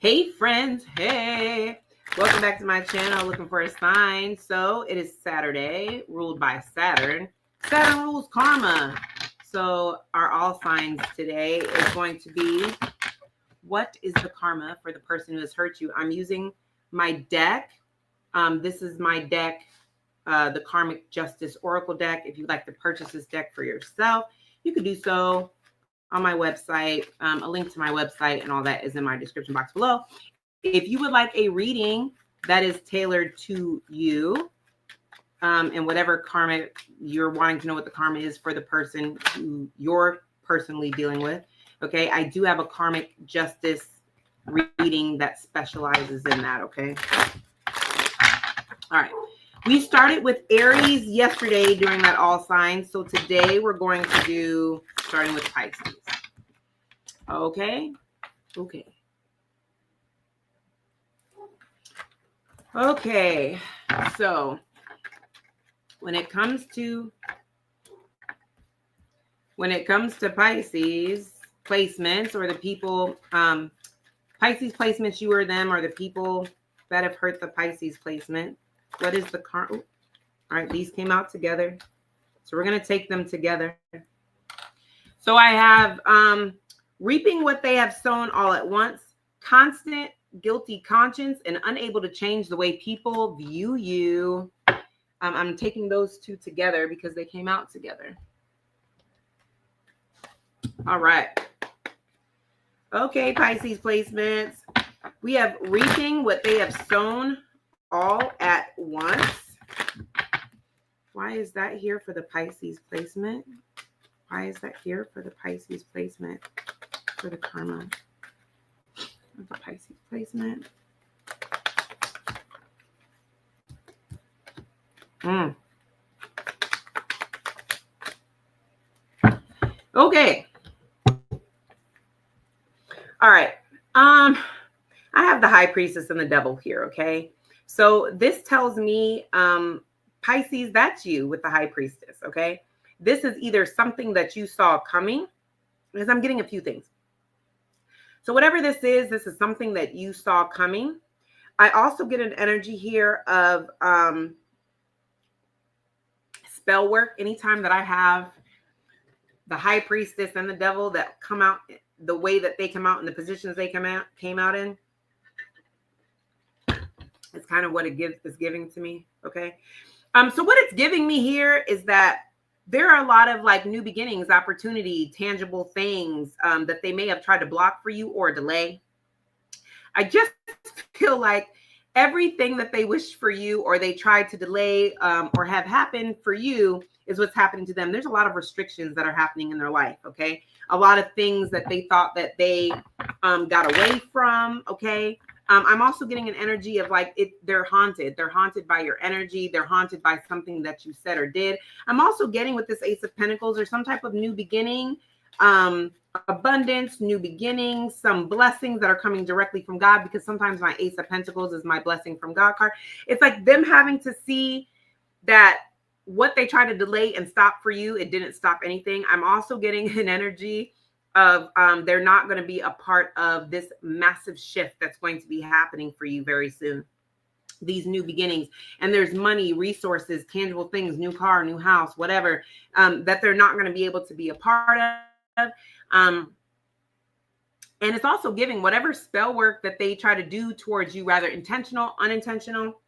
Hey friends, hey, welcome back to my channel. Looking for a sign. So it is Saturday, ruled by Saturn. Saturn rules karma. So our all signs today is going to be, what is the karma for the person who has hurt you? I'm using my deck. This is my deck, the Karmic Justice Oracle deck. If you'd like to purchase this deck for yourself, you could do so on my website. A link to my website and all that is in my description box below. If you would like a reading that is tailored to you, and whatever karma you're wanting to know what the karma is for the person who you're personally dealing with, okay, I do have a karmic justice reading that specializes in that, okay? All right. We started with Aries yesterday during that all signs. So today we're going to do starting with Pisces. Okay. Okay. Okay. So when it comes to Pisces placements, or the people, Pisces placements, you or them, or the people that have hurt the Pisces placement. What is the karma? All right, these came out together. So we're going to take them together. So I have reaping what they have sown all at once, constant guilty conscience, and unable to change the way people view you. I'm taking those two together because they came out together. All right. Okay, Pisces placements. We have reaping what they have sown all at once. Why is that here for the Pisces placement? Why is that here for the Pisces placement for the karma of the Pisces placement? Okay. All right. I have the High Priestess and the Devil here, okay? So this tells me, Pisces, that's you with the High Priestess, okay? This is either something that you saw coming, because I'm getting a few things. So whatever this is something that you saw coming. I also get an energy here of spell work. Anytime that I have the High Priestess and the Devil that come out the way that they come out in the positions they came out in, it's kind of what it is giving to me, okay? So what it's giving me here is that there are a lot of like new beginnings, opportunity, tangible things that they may have tried to block for you or delay. I just feel like everything that they wished for you or they tried to delay or have happened for you is what's happening to them. There's a lot of restrictions that are happening in their life, okay? A lot of things that they thought that they got away from, okay? I'm also getting an energy of like they're haunted. They're haunted by your energy. They're haunted by something that you said or did. I'm also getting with this Ace of Pentacles or some type of new beginning, abundance, new beginnings, some blessings that are coming directly from God, because sometimes my Ace of Pentacles is my blessing from God card. It's like them having to see that what they try to delay and stop for you, it didn't stop anything. I'm also getting an energy of they're not going to be a part of this massive shift that's going to be happening for you very soon. These new beginnings, and there's money, resources, tangible things, new car, new house, whatever, that they're not going to be able to be a part of. And it's also giving whatever spell work that they try to do towards you, rather intentional, unintentional.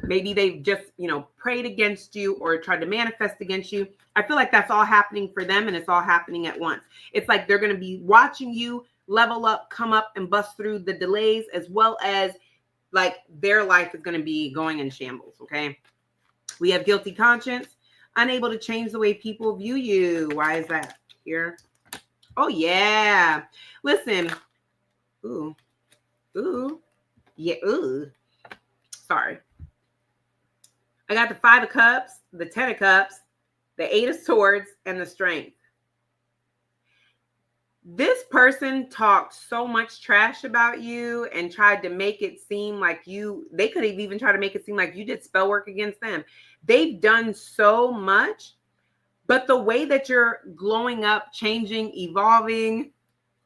Maybe they've just, prayed against you or tried to manifest against you. I feel like that's all happening for them, and it's all happening at once. It's like they're going to be watching you level up, come up, and bust through the delays, as well as like their life is going to be going in shambles, okay? We have guilty conscience, unable to change the way people view you. Why is that here? Oh, yeah. Listen. Ooh. Yeah, ooh. Sorry. I got the 5 of Cups, the 10 of Cups, the 8 of Swords, and the Strength. This person talked so much trash about you and tried to make it seem like they could have even tried to make it seem like you did spell work against them. They've done so much, but the way that you're glowing up, changing, evolving,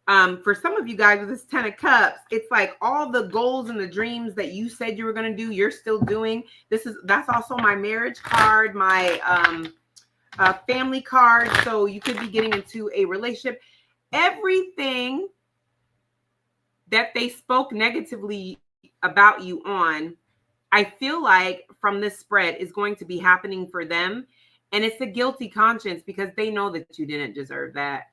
For some of you guys with this 10 of Cups, it's like all the goals and the dreams that you said you were going to do, you're still doing. That's also my marriage card, my family card. So you could be getting into a relationship. Everything that they spoke negatively about you on, I feel like from this spread is going to be happening for them. And it's a guilty conscience because they know that you didn't deserve that.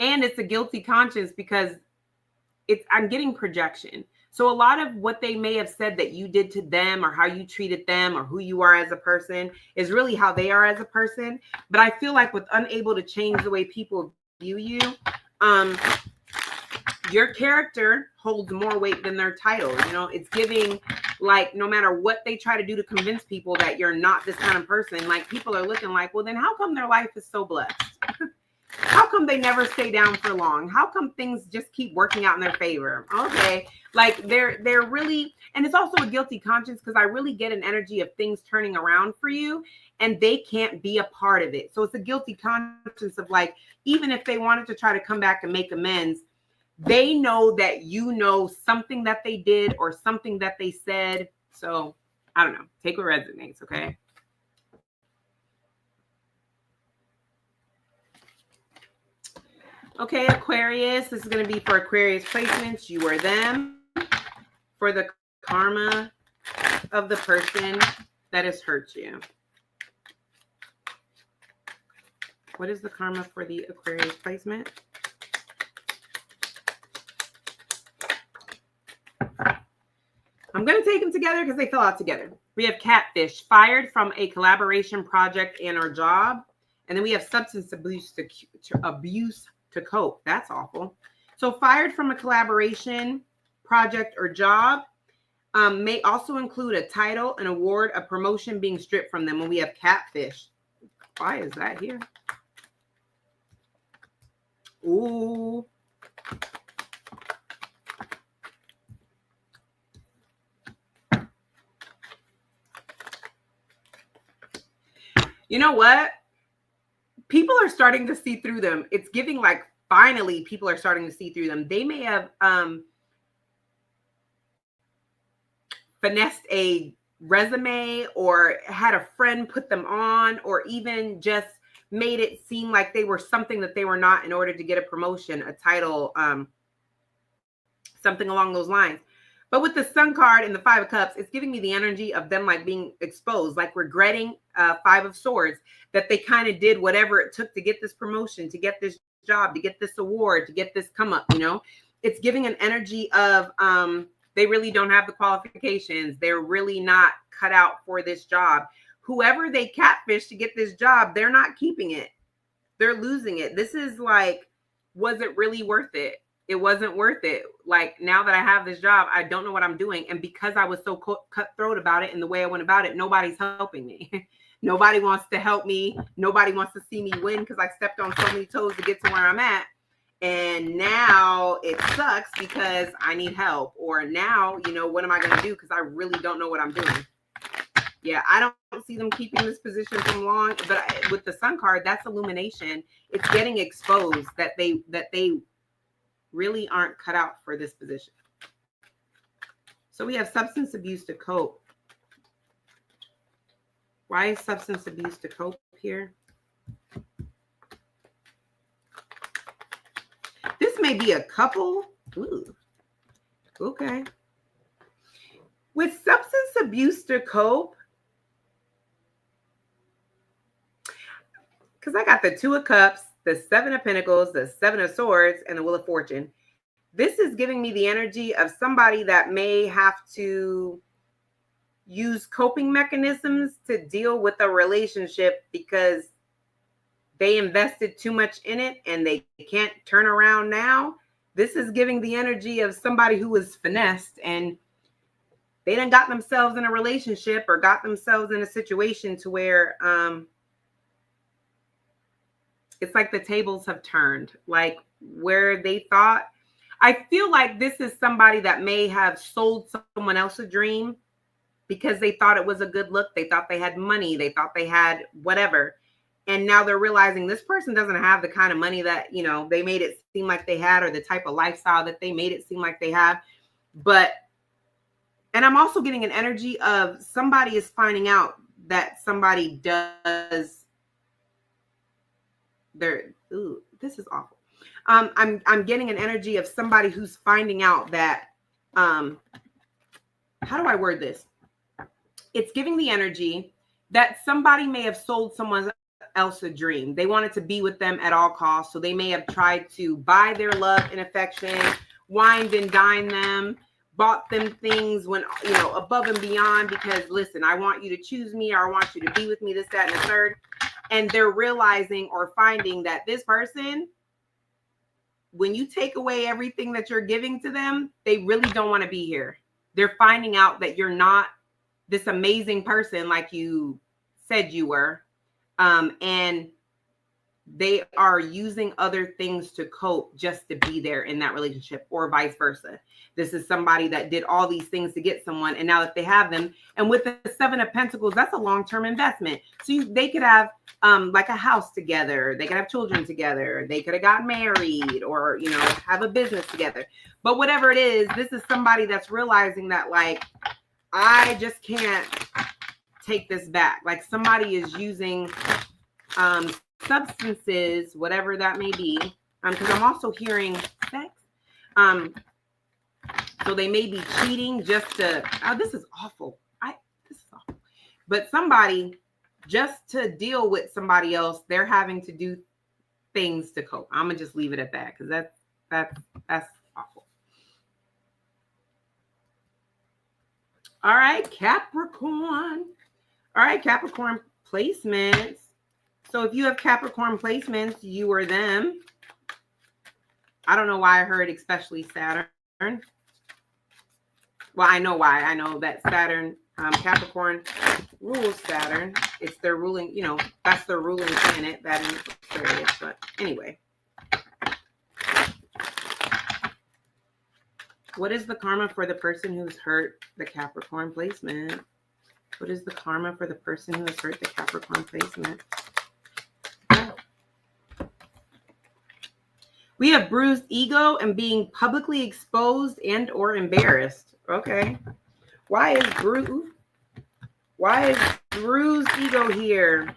And it's a guilty conscience because I'm getting projection. So a lot of what they may have said that you did to them or how you treated them or who you are as a person is really how they are as a person. But I feel like with unable to change the way people view you, your character holds more weight than their title. You know, it's giving like no matter what they try to do to convince people that you're not this kind of person, like people are looking like, well, then how come their life is so blessed? How come they never stay down for long? How come things just keep working out in their favor? Okay. Like they're really, and it's also a guilty conscience because I really get an energy of things turning around for you and they can't be a part of it. So it's a guilty conscience of like, even if they wanted to try to come back and make amends, they know that you know something that they did or something that they said. So I don't know. Take what resonates. Okay. Okay, Aquarius, this is going to be for Aquarius placements. You or them, for the karma of the person that has hurt you. What is the karma for the Aquarius placement? I'm going to take them together because they fill out together. We have catfish, fired from a collaboration project and or job. And then we have substance abuse to cope. That's awful. So fired from a collaboration, project, or job may also include a title, an award, a promotion being stripped from them when we have catfish. Why is that here? Ooh. You know what? People are starting to see through them. It's giving like finally people are starting to see through them. They may have finessed a resume or had a friend put them on or even just made it seem like they were something that they were not in order to get a promotion, a title, something along those lines. But with the Sun card and the Five of Cups, it's giving me the energy of them like being exposed, like regretting Five of Swords, that they kind of did whatever it took to get this promotion, to get this job, to get this award, to get this come up, you know. It's giving an energy of they really don't have the qualifications. They're really not cut out for this job. Whoever they catfish to get this job, they're not keeping it. They're losing it. This is like, was it really worth it? It wasn't worth it. Like now that I have this job, I don't know what I'm doing. And because I was so cutthroat about it and the way I went about it, nobody's helping me. Nobody wants to help me. Nobody wants to see me win because I stepped on so many toes to get to where I'm at. And now it sucks because I need help. Or now, you know, what am I going to do? Because I really don't know what I'm doing. Yeah, I don't see them keeping this position for long. But with the Sun card, that's illumination. It's getting exposed that they really aren't cut out for this position. So we have substance abuse to cope. Why is substance abuse to cope here? This may be a couple. Ooh. Okay. With substance abuse to cope, because I got the Two of Cups, the Seven of Pentacles, the Seven of Swords, and the Wheel of Fortune. This is giving me the energy of somebody that may have to use coping mechanisms to deal with a relationship because they invested too much in it and they can't turn around now. This is giving the energy of somebody who was finessed and they done got themselves in a relationship or got themselves in a situation to where it's like the tables have turned, like where they thought. I feel like this is somebody that may have sold someone else a dream because they thought it was a good look. They thought they had money. They thought they had whatever. And now they're realizing this person doesn't have the kind of money that, you know, they made it seem like they had, or the type of lifestyle that they made it seem like they have. And I'm also getting an energy of somebody is finding out that somebody does ooh, this is awful. I'm getting an energy of somebody who's finding out that, how do I word this? It's giving the energy that somebody may have sold someone else a dream. They wanted to be with them at all costs. So they may have tried to buy their love and affection, wined and dined them, bought them things when, you know, above and beyond, because listen, I want you to choose me, or I want you to be with me, this, that, and the third. And they're realizing or finding that this person, when you take away everything that you're giving to them, they really don't want to be here. They're finding out that you're not this amazing person like you said you were. And they are using other things to cope just to be there in that relationship, or vice versa. This is somebody that did all these things to get someone, and now that they have them, and with the Seven of Pentacles, that's a long-term investment. So they could have like a house together, they could have children together, they could have gotten married, or, you know, have a business together. But whatever it is, this is somebody that's realizing that, like, I just can't take this back. Like, somebody is using substances, whatever that may be, because I'm also hearing sex. So they may be cheating just to, this is awful. This is awful. But somebody, just to deal with somebody else, they're having to do things to cope. I'm gonna just leave it at that, because that's awful. All right, Capricorn. All right, Capricorn placements. So if you have Capricorn placements, you or them. I don't know why I heard especially Saturn. Well, I know why. I know that Saturn, Capricorn rules Saturn. It's their ruling, you know, that's their ruling planet, that in Aquarius. But anyway. What is the karma for the person who's hurt the Capricorn placement? What is the karma for the person who has hurt the Capricorn placement? We have bruised ego and being publicly exposed and or embarrassed. Okay. Why is bruised ego here?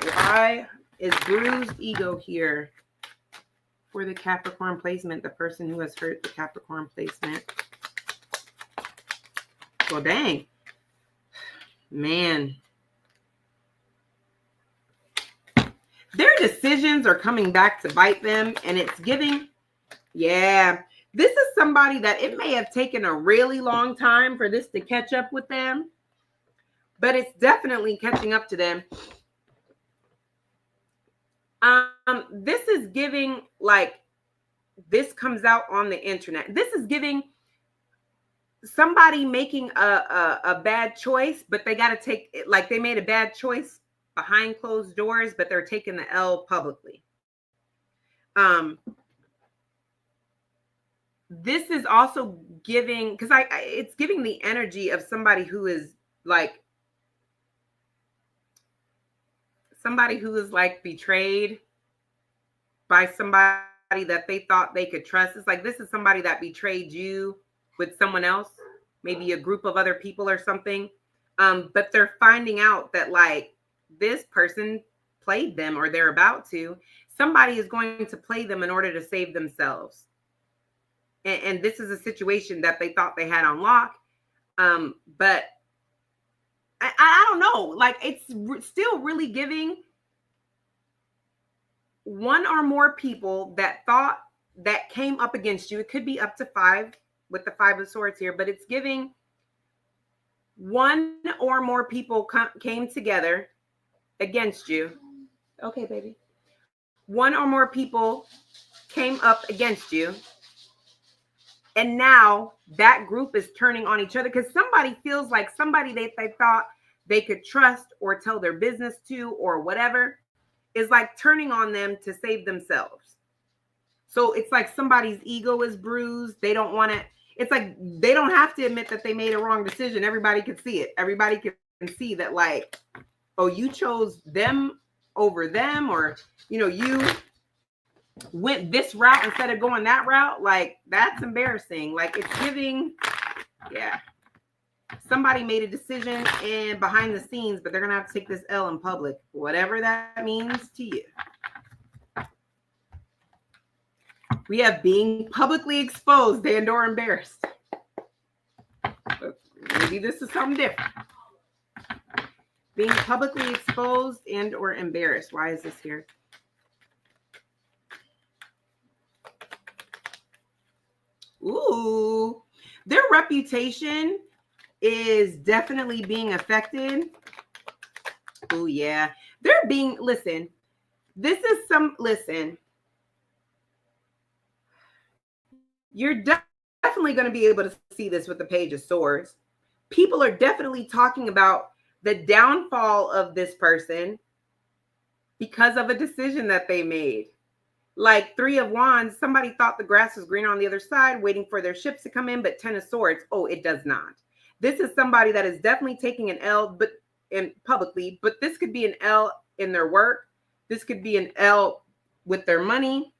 Why is bruised ego here for the Capricorn placement, the person who has hurt the Capricorn placement? Well, dang. Man. Their decisions are coming back to bite them, and it's giving, yeah. This is somebody that it may have taken a really long time for this to catch up with them, but it's definitely catching up to them. This is giving, like, this comes out on the internet. This is giving somebody making a bad choice, but they got to take it, like they made a bad choice behind closed doors, but they're taking the L publicly. This is also giving, because it's giving the energy of somebody who is like betrayed by somebody that they thought they could trust. It's like, this is somebody that betrayed you with someone else, maybe a group of other people or something. But they're finding out that, like, this person played them, or they're about to. Somebody is going to play them in order to save themselves. And this is a situation that they thought they had on lock. But I don't know. Like, it's still really giving one or more people that came up against you. It could be up to 5 with the 5 of Swords here, but it's giving one or more people came together against you. Okay, baby. One or more people came up against you. And now that group is turning on each other, because somebody feels like somebody they thought they could trust or tell their business to or whatever is like turning on them to save themselves. So it's like somebody's ego is bruised. They don't want to, it's like they don't have to admit that they made a wrong decision. Everybody can see it. Everybody can see that, like, oh, you chose them over them, or, you know, you went this route instead of going that route. Like, that's embarrassing. Like, it's giving, yeah. Somebody made a decision and behind the scenes, but they're going to have to take this L in public, whatever that means to you. We have being publicly exposed and or embarrassed. But maybe this is something different. Being publicly exposed and or embarrassed. Why is this here? Ooh, their reputation is definitely being affected. Oh yeah, they're being, listen, this is some, listen, you're definitely going to be able to see this with the Page of Swords. People are definitely talking about the downfall of this person because of a decision that they made. Like Three of Wands, somebody thought the grass was greener on the other side, waiting for their ships to come in, but Ten of Swords, oh, it does not. This is somebody that is definitely taking an L, but in publicly, but this could be an L in their work. This could be an L with their money.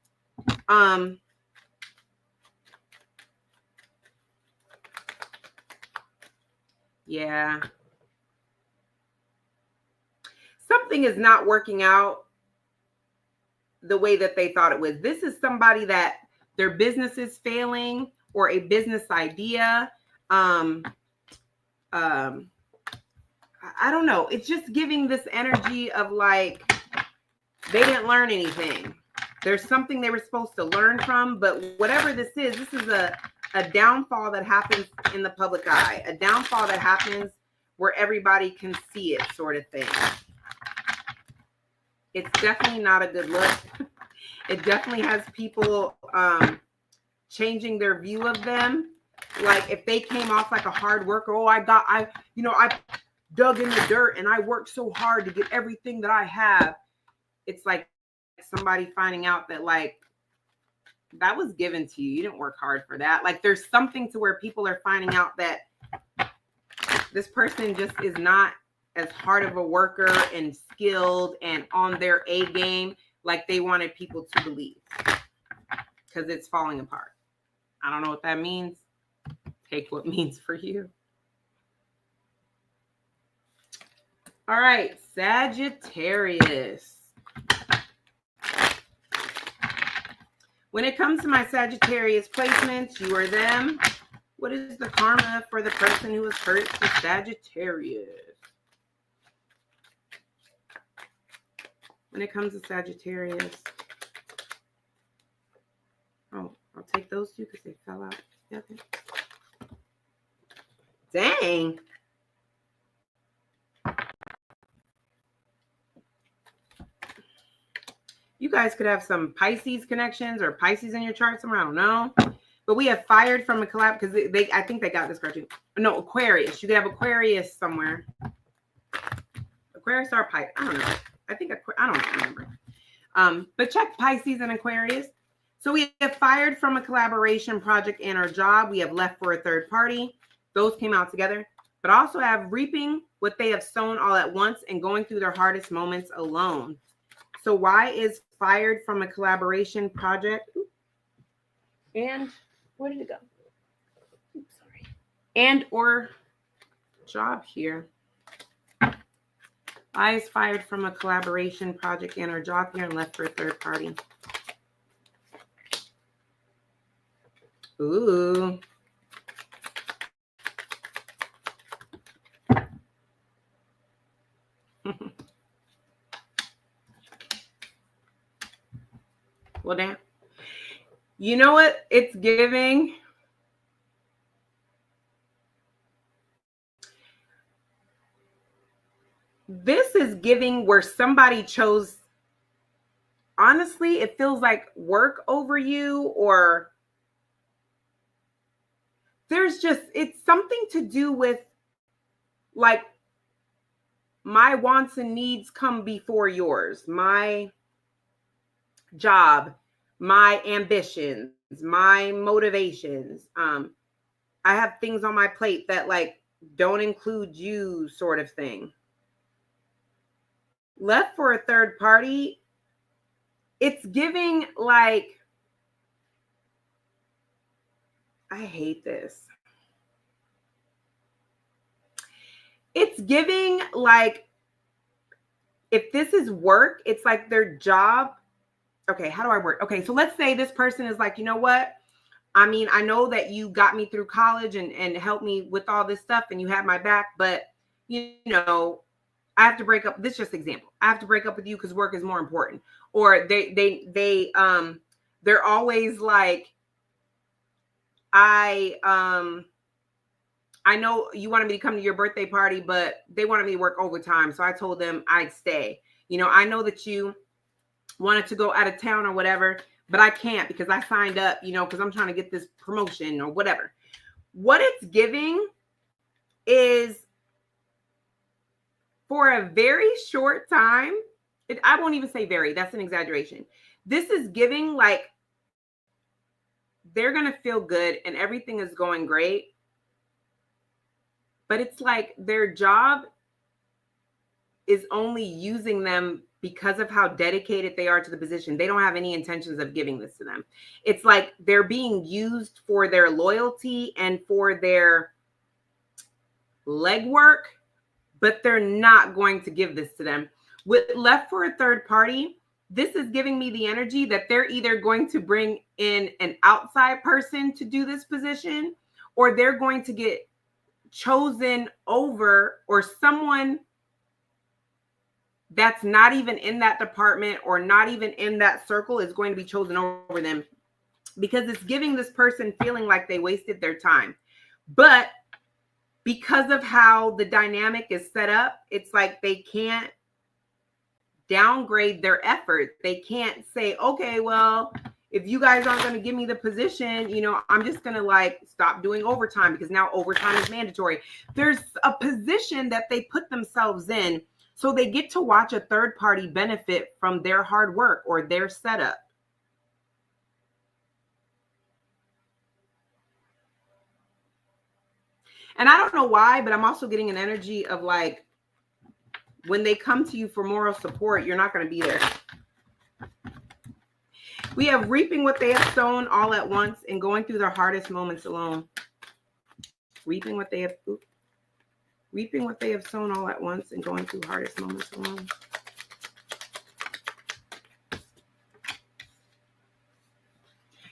Yeah. Something is not working out the way that they thought it was. This is somebody that their business is failing, or a business idea. I don't know. It's just giving this energy of like, they didn't learn anything. There's something they were supposed to learn from, but whatever this is a downfall that happens in the public eye, a downfall that happens where everybody can see it, sort of thing. It's definitely not a good look. It definitely has people changing their view of them. Like if they came off like a hard worker, oh, I dug in the dirt and I worked so hard to get everything that I have. It's like somebody finding out that like that was given to you. You didn't work hard for that. Like there's something to where people are finding out that this person just is not as hard of a worker and skilled and on their A game like they wanted people to believe, because it's falling apart. I don't know what that means. Take what means for you. All right, Sagittarius. When it comes to my Sagittarius placements, you are them. What is the karma for the person who was hurt to Sagittarius? When it comes to Sagittarius. Oh, I'll take those two because they fell out together. Dang. You guys could have some Pisces connections or Pisces in your chart somewhere. I don't know. But we have fired from a collab because I think they got this card too. No, Aquarius. You could have Aquarius somewhere. Aquarius or Pisces. I don't know. I don't remember. But check Pisces and Aquarius. So we have fired from a collaboration project and our job. We have left for a third party. Those came out together. But also have reaping what they have sown all at once and going through their hardest moments alone. So why is fired from a collaboration project? And where did it go? Oops, sorry. And or job here. Why is fired from a collaboration project and or job here and left for a third party? Ooh. Well, damn. You know what it's giving? This is giving where somebody chose, honestly, it feels like work over you, or there's just, it's something to do with like my wants and needs come before yours. My job, my ambitions, my motivations. I have things on my plate that like don't include you, sort of thing. left for a third party, it's giving like, I hate this. It's giving like, if this is work, it's like their job. Okay, how do I work? Okay, so let's say this person is like, you know what? I mean, I know that you got me through college and helped me with all this stuff and you had my back, but you know, I have to break up. This is just example. I have to break up with you because work is more important. Or they're always like, I know you wanted me to come to your birthday party, but they wanted me to work overtime. So I told them I'd stay. You know, I know that you wanted to go out of town or whatever, but I can't because I signed up, you know, because I'm trying to get this promotion or whatever. What it's giving is for a very short time. I won't even say very, that's an exaggeration. This is giving like they're going to feel good and everything is going great. But it's like their job is only using them because of how dedicated they are to the position. They don't have any intentions of giving this to them. It's like they're being used for their loyalty and for their legwork, but they're not going to give this to them. With left for a third party, this is giving me the energy that they're either going to bring in an outside person to do this position, or they're going to get chosen over, or someone that's not even in that department or not even in that circle is going to be chosen over them, because it's giving this person feeling like they wasted their time. But because of how the dynamic is set up, it's like they can't downgrade their effort. They can't say, okay, well, if you guys aren't going to give me the position, you know, I'm just going to like stop doing overtime because now overtime is mandatory. There's a position that they put themselves in, so they get to watch a third party benefit from their hard work or their setup. And I don't know why, but I'm also getting an energy of like, when they come to you for moral support, you're not going to be there. We have reaping what they have sown all at once and going through their hardest moments alone. Reaping what they have sown all at once and going through hardest moments alone.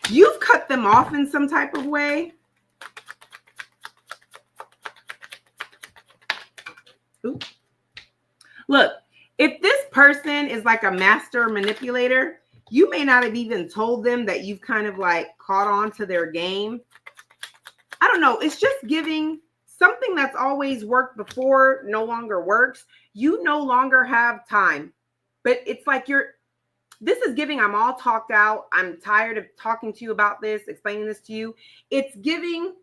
You've cut them off in some type of way. Ooh. Look, if this person is like a master manipulator, you may not have even told them that you've kind of like caught on to their game. I don't know. It's just giving something that's always worked before no longer works. You no longer have time, but it's like this is giving, I'm all talked out. I'm tired of talking to you about this, explaining this to you. It's giving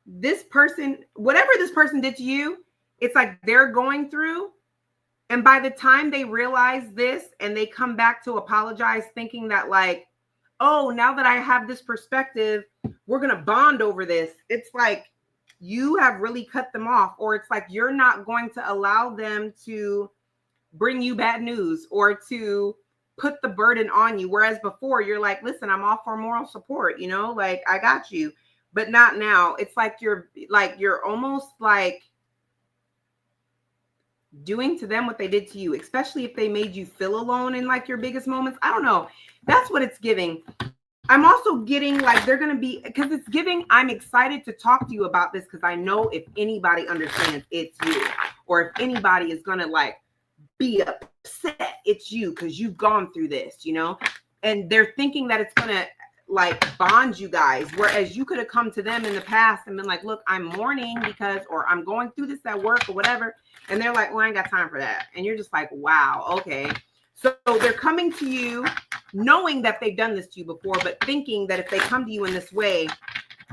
this person, whatever this person did to you, it's like they're going through. And by the time they realize this and they come back to apologize, thinking that like, oh, now that I have this perspective, we're going to bond over this. It's like you have really cut them off, or it's like you're not going to allow them to bring you bad news or to put the burden on you. Whereas before you're like, listen, I'm all for moral support, you know, like I got you, but not now. It's like you're almost like doing to them what they did to you, especially if they made you feel alone in like your biggest moments. I don't know. That's what it's giving. I'm also getting like they're going to be, because it's giving, I'm excited to talk to you about this because I know if anybody understands, it's you. Or if anybody is going to like be upset, it's you, because you've gone through this, you know? And they're thinking that it's going to like bond you guys. Whereas you could have come to them in the past and been like, look, I'm mourning because, or I'm going through this at work or whatever. And they're like, well, I ain't got time for that. And you're just like, wow, okay. So they're coming to you knowing that they've done this to you before, but thinking that if they come to you in this way,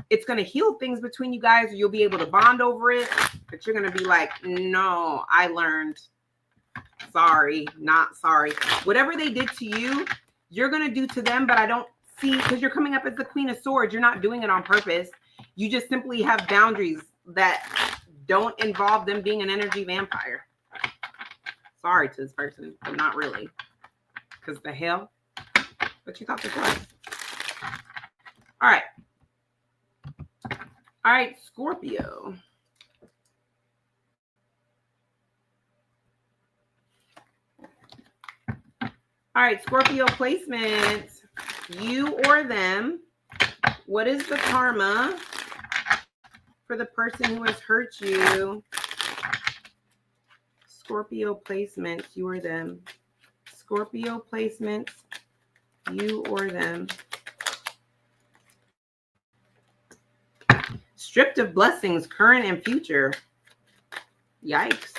it's going to heal things between you guys, or you'll be able to bond over it. But you're going to be like, no, I learned. Sorry, not sorry. Whatever they did to you, you're going to do to them, but I don't see, because you're coming up as the Queen of Swords. You're not doing it on purpose. You just simply have boundaries that don't involve them being an energy vampire. That's sorry to this person, but not really. Because the hell? What you thought this was? All right. All right, Scorpio. All right, Scorpio placements. You or them. What is the karma for the person who has hurt you? Scorpio placements. You or them. Scorpio placements. You or them. Stripped of blessings, current and future. Yikes.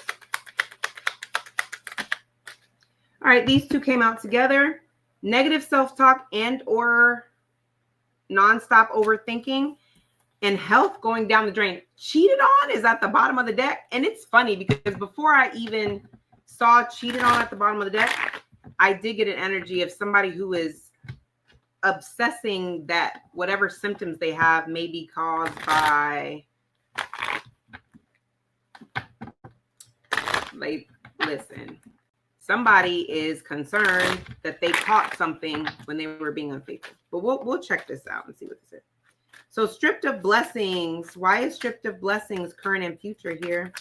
All right, these two came out together. Negative self-talk and or nonstop overthinking and health going down the drain. Cheated on is at the bottom of the deck. And it's funny because before I even saw cheated on at the bottom of the deck, I did get an energy of somebody who is obsessing that whatever symptoms they have may be caused by, like, listen, somebody is concerned that they caught something when they were being unfaithful. But we'll check this out and see what this is. So stripped of blessings. Why is stripped of blessings current and future here?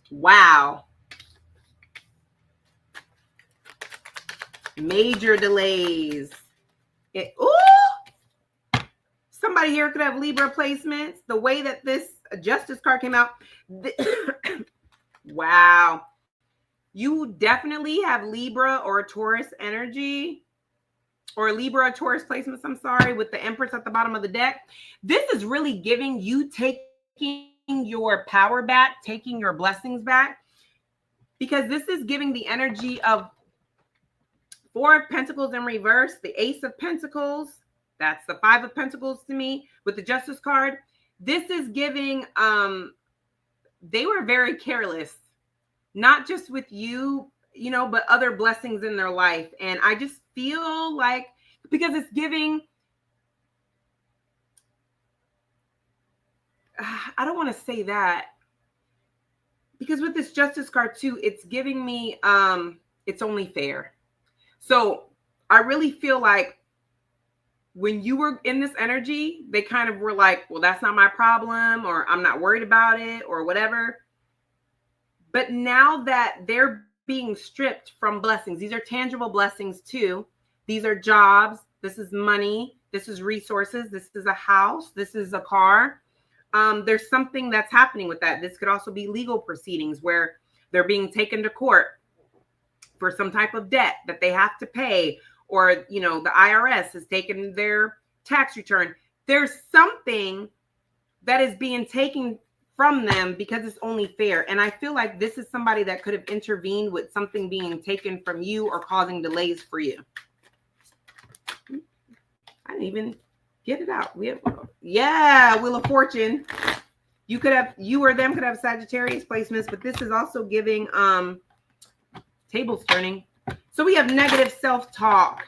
Wow. Major delays. Somebody here could have Libra placements. The way that this Justice card came out. Wow. You definitely have Libra or Taurus energy. Or Libra or Taurus placements, I'm sorry, with the Empress at the bottom of the deck. This is really giving you taking your power back, taking your blessings back. Because this is giving the energy of Four of Pentacles in reverse, the Ace of Pentacles. That's the Five of Pentacles to me with the Justice card. This is giving, they were very careless, not just with you, you know, but other blessings in their life. And I just feel like, because it's giving, I don't want to say that, because with this Justice card too, it's giving me, it's only fair. So I really feel like when you were in this energy, they kind of were like, well, that's not my problem, or I'm not worried about it, or whatever. But now that they're being stripped from blessings, these are tangible blessings too. These are jobs. This is money. This is resources. This is a house. This is a car. There's something that's happening with that. This could also be legal proceedings where they're being taken to court for some type of debt that they have to pay, or, you know, the IRS has taken their tax return. There's something that is being taken from them because it's only fair. And I feel like this is somebody that could have intervened with something being taken from you or causing delays for you. I didn't even get it out. We have, yeah, Wheel of Fortune. You could have, you or them could have Sagittarius placements, but this is also giving tables turning. So we have negative self-talk.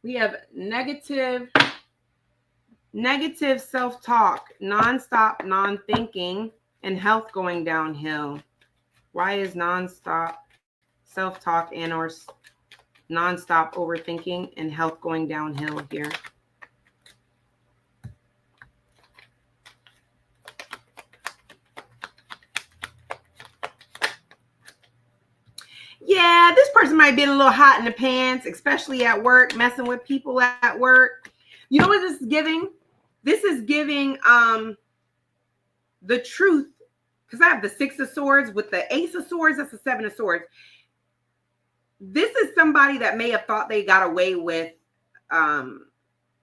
We have negative self-talk, non-stop, non-thinking, and health going downhill. Why is non-stop self-talk and or non-stop overthinking and health going downhill here? Yeah, this person might be a little hot in the pants, especially at work, messing with people at work. You know what this is giving? This is giving the truth, because I have the Six of Swords with the Ace of Swords. That's the Seven of Swords. This is somebody that may have thought they got away with, and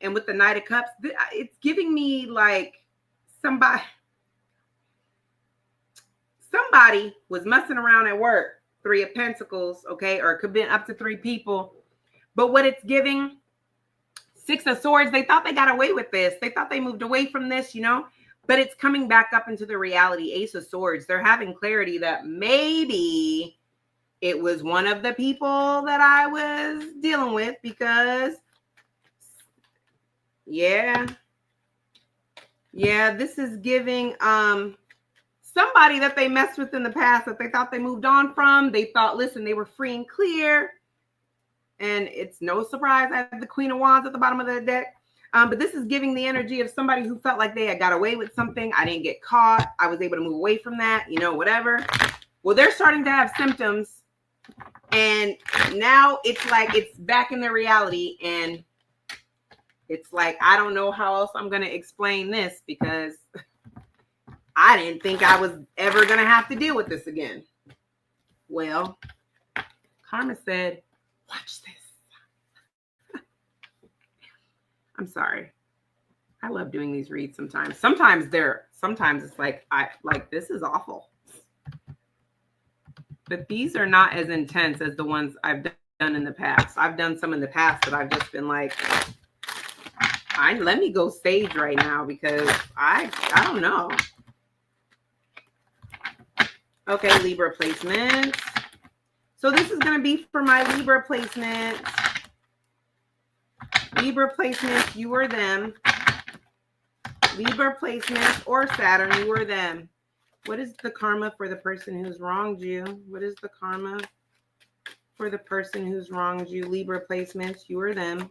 with the Knight of Cups, it's giving me like somebody was messing around at work. Three of Pentacles, okay, or it could have been up to three people. But what it's giving, Six of Swords, they thought they got away with this. They thought they moved away from this, you know, but it's coming back up into the reality. Ace of Swords, they're having clarity that maybe it was one of the people that I was dealing with, because yeah, this is giving somebody that they messed with in the past that they thought they moved on from. They thought, listen, they were free and clear. And it's no surprise I have the Queen of Wands at the bottom of the deck. But this is giving the energy of somebody who felt like they had got away with something. I didn't get caught. I was able to move away from that, you know, whatever. Well, they're starting to have symptoms. And now it's like it's back in their reality. And it's like, I don't know how else I'm going to explain this because I didn't think I was ever going to have to deal with this again. Well, Karma said, watch this. I'm sorry. I love doing these reads sometimes. Sometimes it's like, this is awful. But these are not as intense as the ones I've done in the past. I've done some in the past that I've just been like, let me go sage right now because I don't know. Okay, Libra placements. So this is going to be for my Libra placements. Libra placements, you or them. Libra placements or Saturn, you or them. What is the karma for the person who's wronged you? What is the karma for the person who's wronged you? Libra placements, you or them.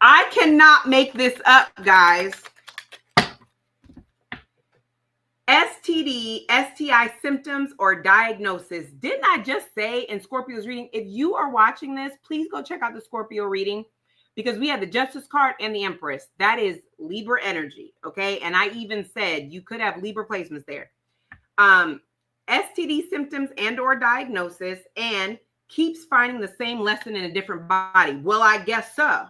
I cannot make this up, guys. STD, STI symptoms or diagnosis. Didn't I just say in Scorpio's reading, if you are watching this, please go check out the Scorpio reading because we had the Justice card and the Empress. That is Libra energy, okay? And I even said you could have Libra placements there. STD symptoms and or diagnosis and keeps finding the same lesson in a different body. Well, I guess so.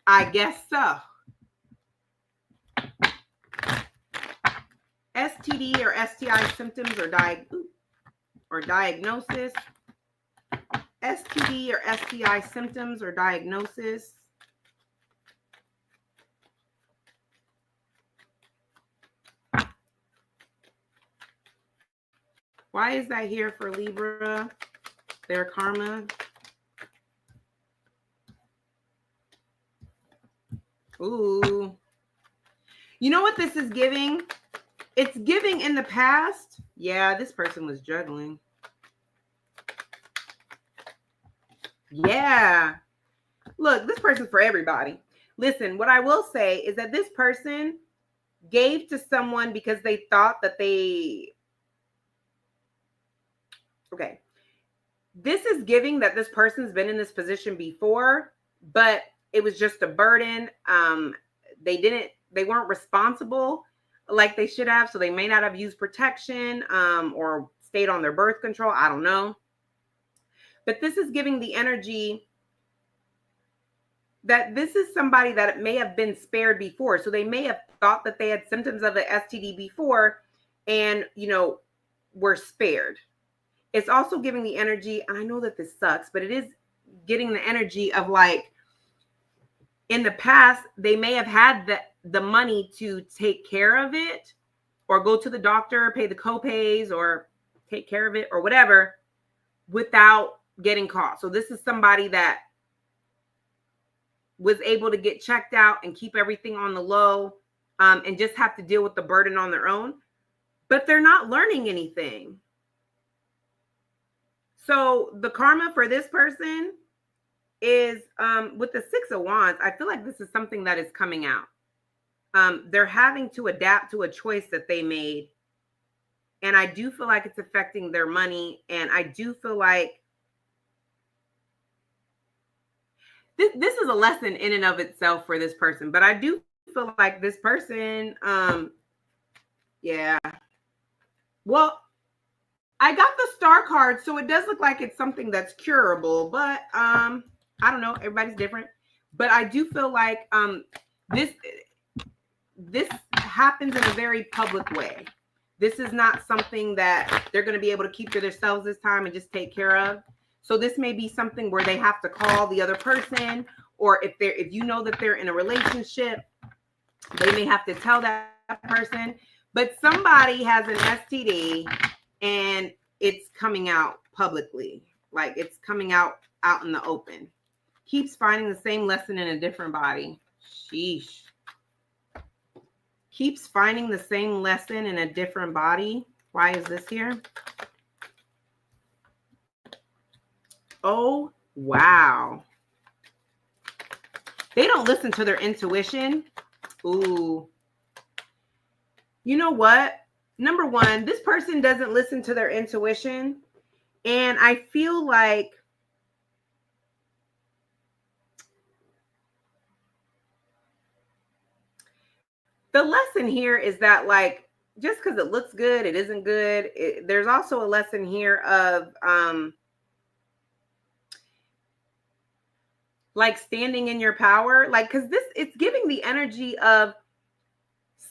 I guess so. STD or STI symptoms or diagnosis. STD or STI symptoms or diagnosis. Why is that here for Libra? Their karma. Ooh. You know what this is giving? It's giving in the past. Yeah, this person was juggling. Yeah. Look, this person's for everybody. Listen, what I will say is that this person gave to someone because they thought that they... Okay. This is giving that this person's been in this position before, but it was just a burden. They weren't responsible like they should have. So they may not have used protection or stayed on their birth control. I don't know. But this is giving the energy that this is somebody that may have been spared before. So they may have thought that they had symptoms of the STD before and, you know, were spared. It's also giving the energy, and I know that this sucks, but it is getting the energy of like, in the past, they may have had the money to take care of it or go to the doctor, pay the copays or take care of it or whatever without getting caught. So this is somebody that was able to get checked out and keep everything on the low and just have to deal with the burden on their own, but they're not learning anything. So the karma for this person is with the Six of Wands. I feel like this is something that is coming out. They're having to adapt to a choice that they made. And I do feel like it's affecting their money. And I do feel like this is a lesson in and of itself for this person. But I do feel like this person, yeah. Well, I got the Star card, so it does look like it's something that's curable. But I don't know. Everybody's different. But I do feel like this happens in a very public way. This is not something that they're going to be able to keep to themselves this time and just take care of. So this may be something where they have to call the other person, or if you know that they're in a relationship, they may have to tell that person. But somebody has an STD and it's coming out publicly, like it's coming out in the open. Keeps finding the same lesson in a different body. Sheesh. keeps finding the same lesson in a different body. Why is this here? Oh, wow. They don't listen to their intuition. Ooh. You know what? Number one, this person doesn't listen to their intuition. And I feel like the lesson here is that, like, just because it looks good, it isn't good. There's also a lesson here of like standing in your power, like, because it's giving the energy of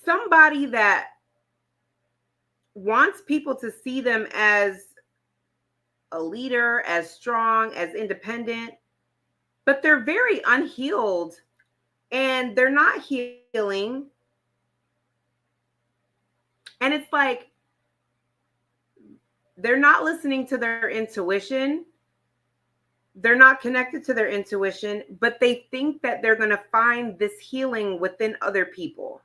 somebody that wants people to see them as a leader, as strong, as independent, but they're very unhealed and they're not healing. And it's like they're not listening to their intuition. They're not connected to their intuition, but they think that they're going to find this healing within other people.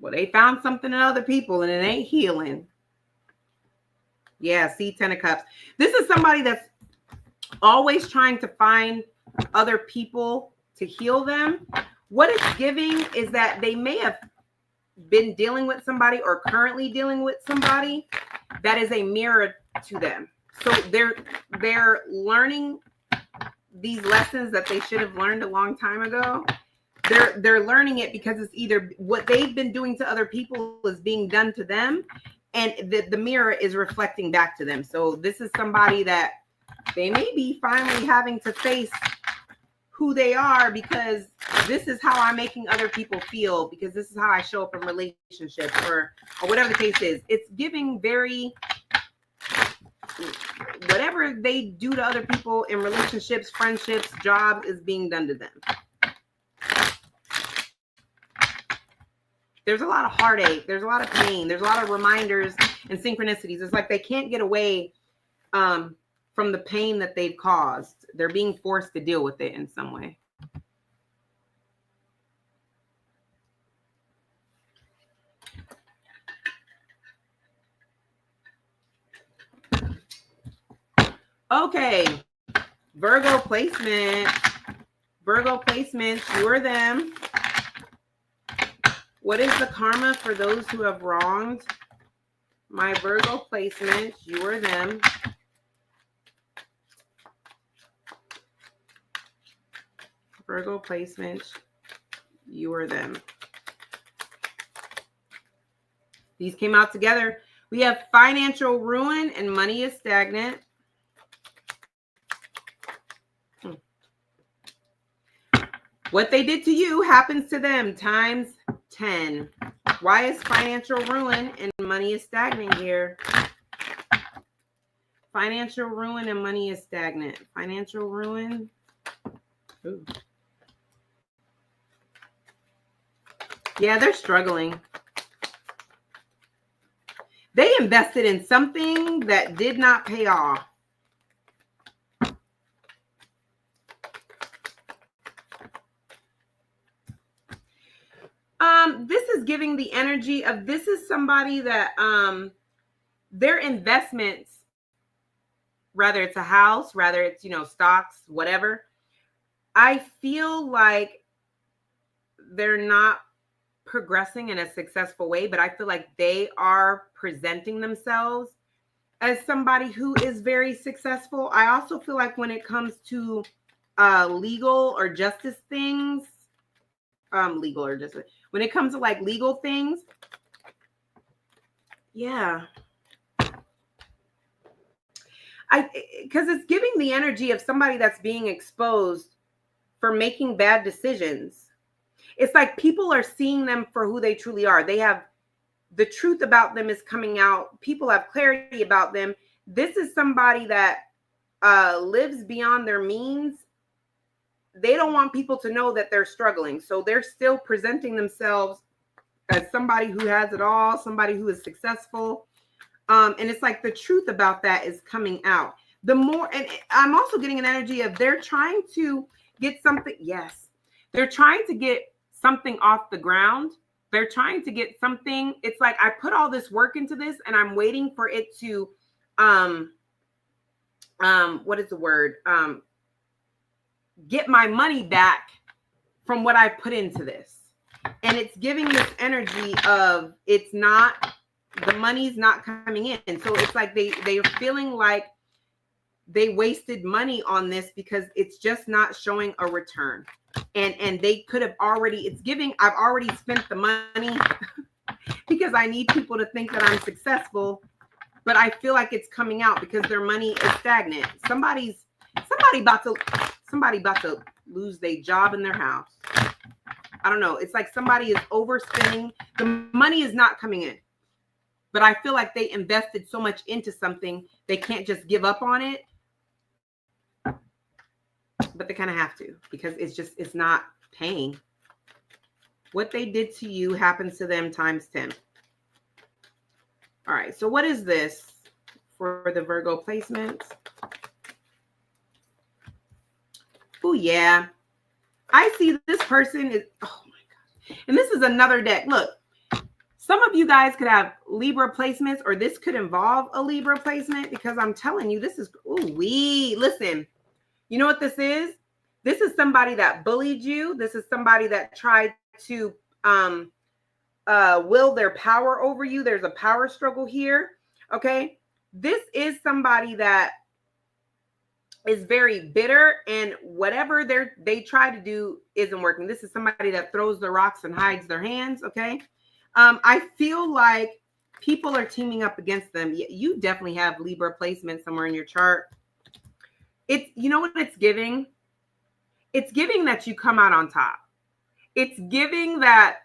Well, they found something in other people and it ain't healing. Yeah, see, 10 of Cups. This is somebody that's always trying to find other people to heal them. What it's giving is that they may have been dealing with somebody or currently dealing with somebody that is a mirror to them. So they're learning these lessons that they should have learned a long time ago. They're learning it because it's either what they've been doing to other people is being done to them, and the mirror is reflecting back to them. So this is somebody that they may be finally having to face who they are, because this is how I'm making other people feel, because this is how I show up in relationships, or whatever the case is. It's giving very, whatever they do to other people in relationships, friendships, jobs is being done to them. There's a lot of heartache. There's a lot of pain. There's a lot of reminders and synchronicities. It's like they can't get away from the pain that they've caused. They're being forced to deal with it in some way. Okay, Virgo placement. Virgo placements, you or them. What is the karma for those who have wronged? My Virgo placement, you or them. Virgo placement, you or them. These came out together. We have financial ruin and money is stagnant. What they did to you happens to them times 10. Why is financial ruin and money is stagnant here? Financial ruin and money is stagnant. Financial ruin. Ooh. Yeah, they're struggling. They invested in something that did not pay off. This is giving the energy of, this is somebody that their investments, rather it's a house, rather it's, stocks, whatever, I feel like they're not progressing in a successful way, but I feel like they are presenting themselves as somebody who is very successful. I also feel like when it comes to legal or justice things, when it comes to like legal things, yeah, because it's giving the energy of somebody that's being exposed for making bad decisions. It's like people are seeing them for who they truly are. They have, the truth about them is coming out. People have clarity about them. This is somebody that lives beyond their means. They don't want people to know that they're struggling. So they're still presenting themselves as somebody who has it all, somebody who is successful. And it's like the truth about that is coming out. The more, and I'm also getting an energy of they're trying to get something. Yes, they're trying to get something off the ground. They're trying to get something. It's like I put all this work into this and I'm waiting for it to what is the word? Get my money back from what I put into this. And it's giving this energy of it's not, the money's not coming in. So it's like they're feeling like they wasted money on this because it's just not showing a return. And they could have already, it's giving, I've already spent the money because I need people to think that I'm successful, but I feel like it's coming out because their money is stagnant. Somebody about to lose their job in their house. I don't know. It's like somebody is overspending. The money is not coming in, but I feel like they invested so much into something, they can't just give up on it. But they kind of have to, because it's not paying. What they did to you happens to them times 10. All right. So what is this for the Virgo placements? Oh, yeah. I see this person is, oh my God. And this is another deck. Look, some of you guys could have Libra placements, or this could involve a Libra placement, because I'm telling you, this is, listen, you know what this is? This is somebody that bullied you. This is somebody that tried to will their power over you. There's a power struggle here. Okay. This is somebody that is very bitter, and whatever they try to do isn't working. This is somebody that throws the rocks and hides their hands. Okay. I feel like people are teaming up against them. You definitely have Libra placement somewhere in your chart. It's, you know what it's giving? It's giving that you come out on top. It's giving that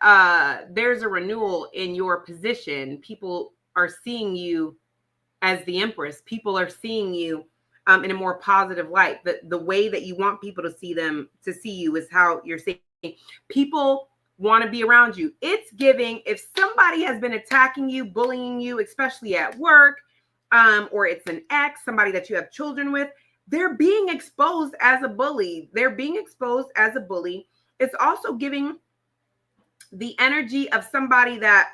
there's a renewal in your position. People are seeing you as the Empress. People are seeing you in a more positive light. The way that you want people to see you is how you're seeing. People want to be around you. It's giving, if somebody has been attacking you, bullying you, especially at work, or it's an ex, somebody that you have children with, they're being exposed as a bully. They're being exposed as a bully. It's also giving the energy of somebody that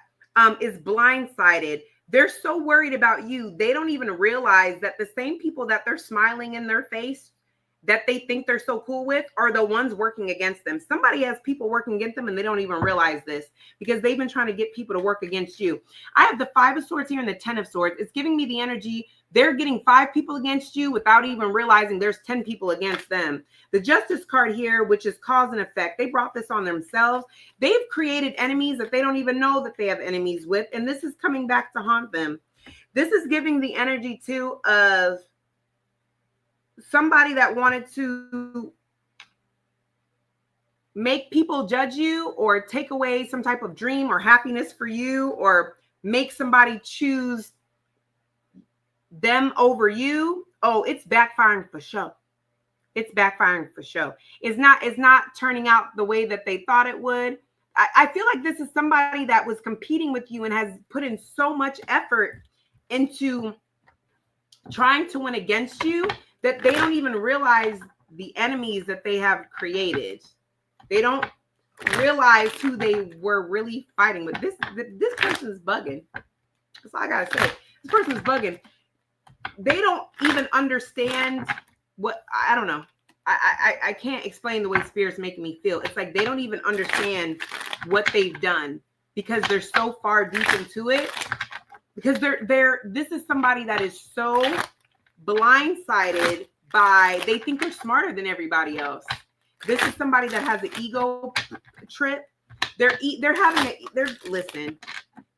is blindsided. They're so worried about you. They don't even realize that the same people that they're smiling in their face, that they think they're so cool with, are the ones working against them. Somebody has people working against them and they don't even realize this, because they've been trying to get people to work against you. I have the 5 of Swords here and the 10 of Swords. It's giving me the energy. They're getting 5 people against you without even realizing there's 10 people against them. The Justice card here, which is cause and effect. They brought this on themselves. They've created enemies that they don't even know that they have enemies with. And this is coming back to haunt them. This is giving the energy too of somebody that wanted to make people judge you, or take away some type of dream or happiness for you, or make somebody choose them over you. Oh, it's backfiring for sure. It's backfiring for sure. It's not turning out the way that they thought it would. I feel like this is somebody that was competing with you and has put in so much effort into trying to win against you that they don't even realize the enemies that they have created. They don't realize who they were really fighting with. This person is bugging. That's all I gotta say. This person is bugging. They don't even understand what, I don't know. I can't explain the way Spirit's making me feel. It's like they don't even understand what they've done, because they're so far deep into it. Because this is somebody that is so blindsided by, they think they're smarter than everybody else. This is somebody that has an ego trip. Listen,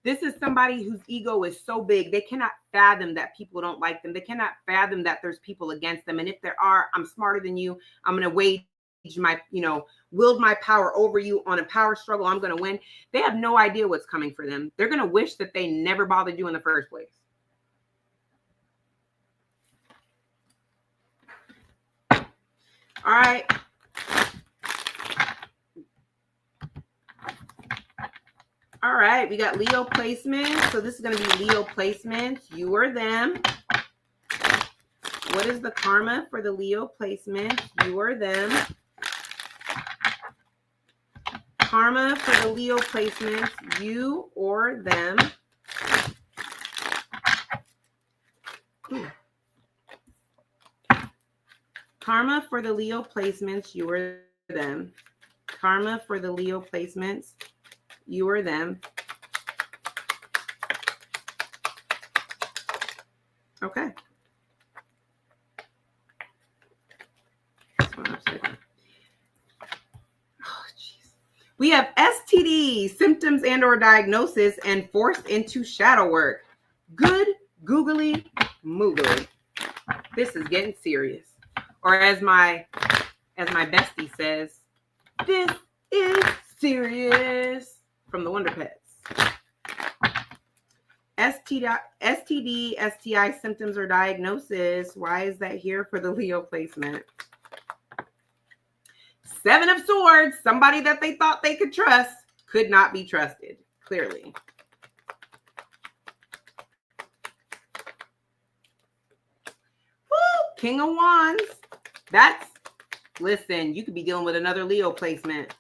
this is somebody whose ego is so big, they cannot fathom that people don't like them. They cannot fathom that there's people against them. And if there are, I'm smarter than you. I'm going to wage my, wield my power over you on a power struggle. I'm going to win. They have no idea what's coming for them. They're going to wish that they never bothered you in the first place. All right. All right, we got Leo placement. So this is going to be Leo placement. You or them. What is the karma for the Leo placement? You or them. Karma for the Leo placements, you or them. Ooh. Karma for the Leo placements, you or them. Karma for the Leo placements, you or them. Okay. We have STD, symptoms and or diagnosis, and forced into shadow work. Good googly moogly. This is getting serious. Or as my bestie says, this is serious, from the Wonder Pets. STD, STI symptoms or diagnosis. Why is that here for the Leo placement? 7 of Swords. Somebody that they thought they could trust could not be trusted, clearly. Woo! King of Wands. Listen, you could be dealing with another Leo placement.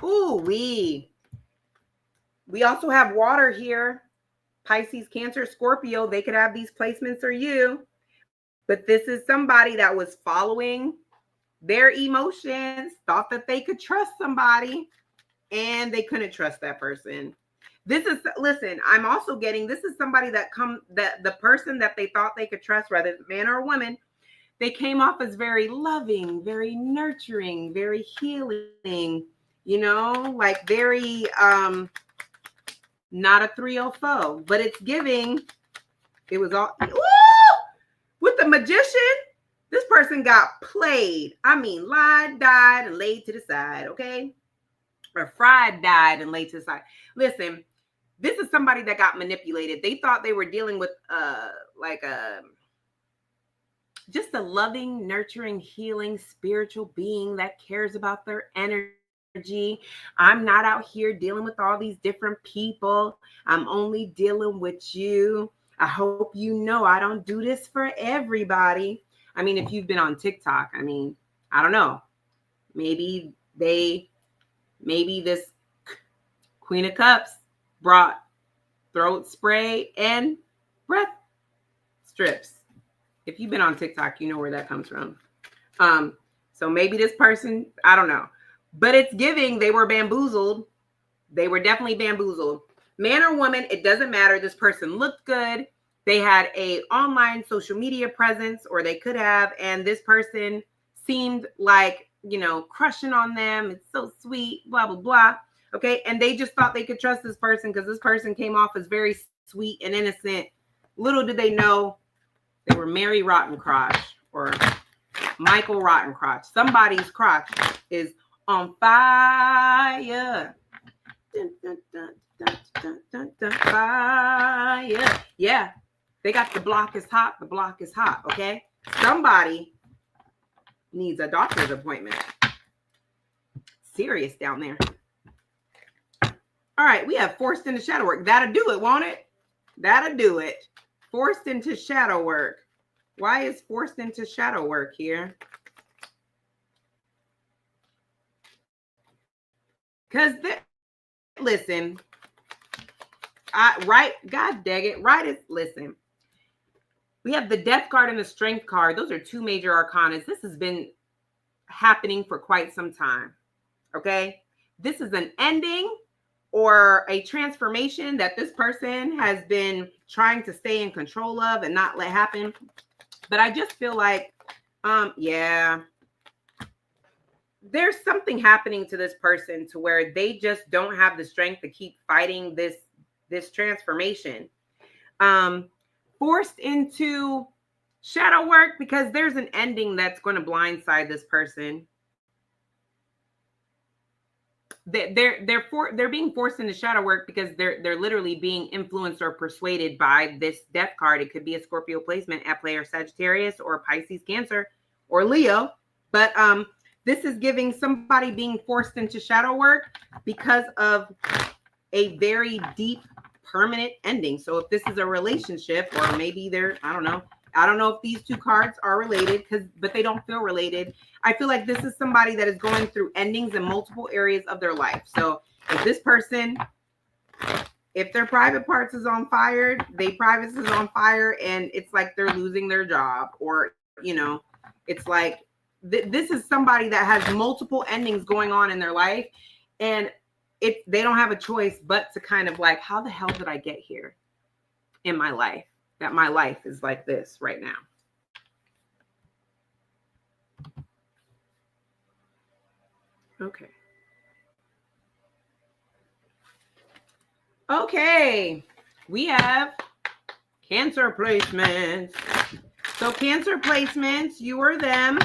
Ooh, we also have water here. Pisces, Cancer, Scorpio. They could have these placements or you. But this is somebody that was following their emotions, thought that they could trust somebody, and they couldn't trust that person. Listen, I'm also getting, this is somebody that the person that they thought they could trust, whether it's a man or a woman, they came off as very loving, very nurturing, very healing, you know, like very, not a 3-0 foe, but it's giving, it was all, woo! With the Magician, this person got played. I mean, lied, died, and laid to the side, okay? Or fried, died, and laid to the side. Listen, this is somebody that got manipulated. They thought they were dealing with just a loving, nurturing, healing, spiritual being that cares about their energy. I'm not out here dealing with all these different people. I'm only dealing with you. I hope you know I don't do this for everybody. I mean, if you've been on TikTok, I mean, I don't know. Maybe this Queen of Cups brought throat spray and breath strips. If you've been on TikTok, you know where that comes from. So maybe this person, I don't know. But it's giving, they were bamboozled. They were definitely bamboozled. Man or woman, it doesn't matter. This person looked good. They had a online social media presence, or they could have, and this person seemed like, you know, crushing on them. It's so sweet, blah, blah, blah. Okay. And they just thought they could trust this person because this person came off as very sweet and innocent. Little did they know they were Mary Rottencrotch or Michael Rottencrotch. Somebody's crotch is on fire. Dun, dun, dun. Dun, dun, dun, dun, fire. Yeah, they got the block is hot. The block is hot. Okay, somebody needs a doctor's appointment. Serious down there. All right, we have forced into shadow work. That'll do it, won't it? That'll do it. Forced into shadow work. Why is forced into shadow work here? Because listen. God dang it. Listen. We have the Death card and the Strength card. Those are 2 major arcana. This has been happening for quite some time. Okay. This is an ending or a transformation that this person has been trying to stay in control of and not let happen. But I just feel like, yeah, there's something happening to this person to where they just don't have the strength to keep fighting this transformation. Forced into shadow work because there's an ending that's going to blindside this person. They're being forced into shadow work because they're literally being influenced or persuaded by this Death card. It could be a Scorpio placement at play, or Sagittarius, or Pisces, Cancer, or Leo. But this is giving somebody being forced into shadow work because of a very deep permanent ending. So if this is a relationship, or maybe they're, I don't know, I don't know if these two cards are related, but they don't feel related. I feel like this is somebody that is going through endings in multiple areas of their life. So if this person, if their private parts is on fire, their privacy is on fire, and it's like they're losing their job, or, you know, it's like this is somebody that has multiple endings going on in their life, and they don't have a choice but to kind of like, how the hell did I get here in my life? That my life is like this right now. Okay. Okay. We have Cancer placements. So Cancer placements, you or them.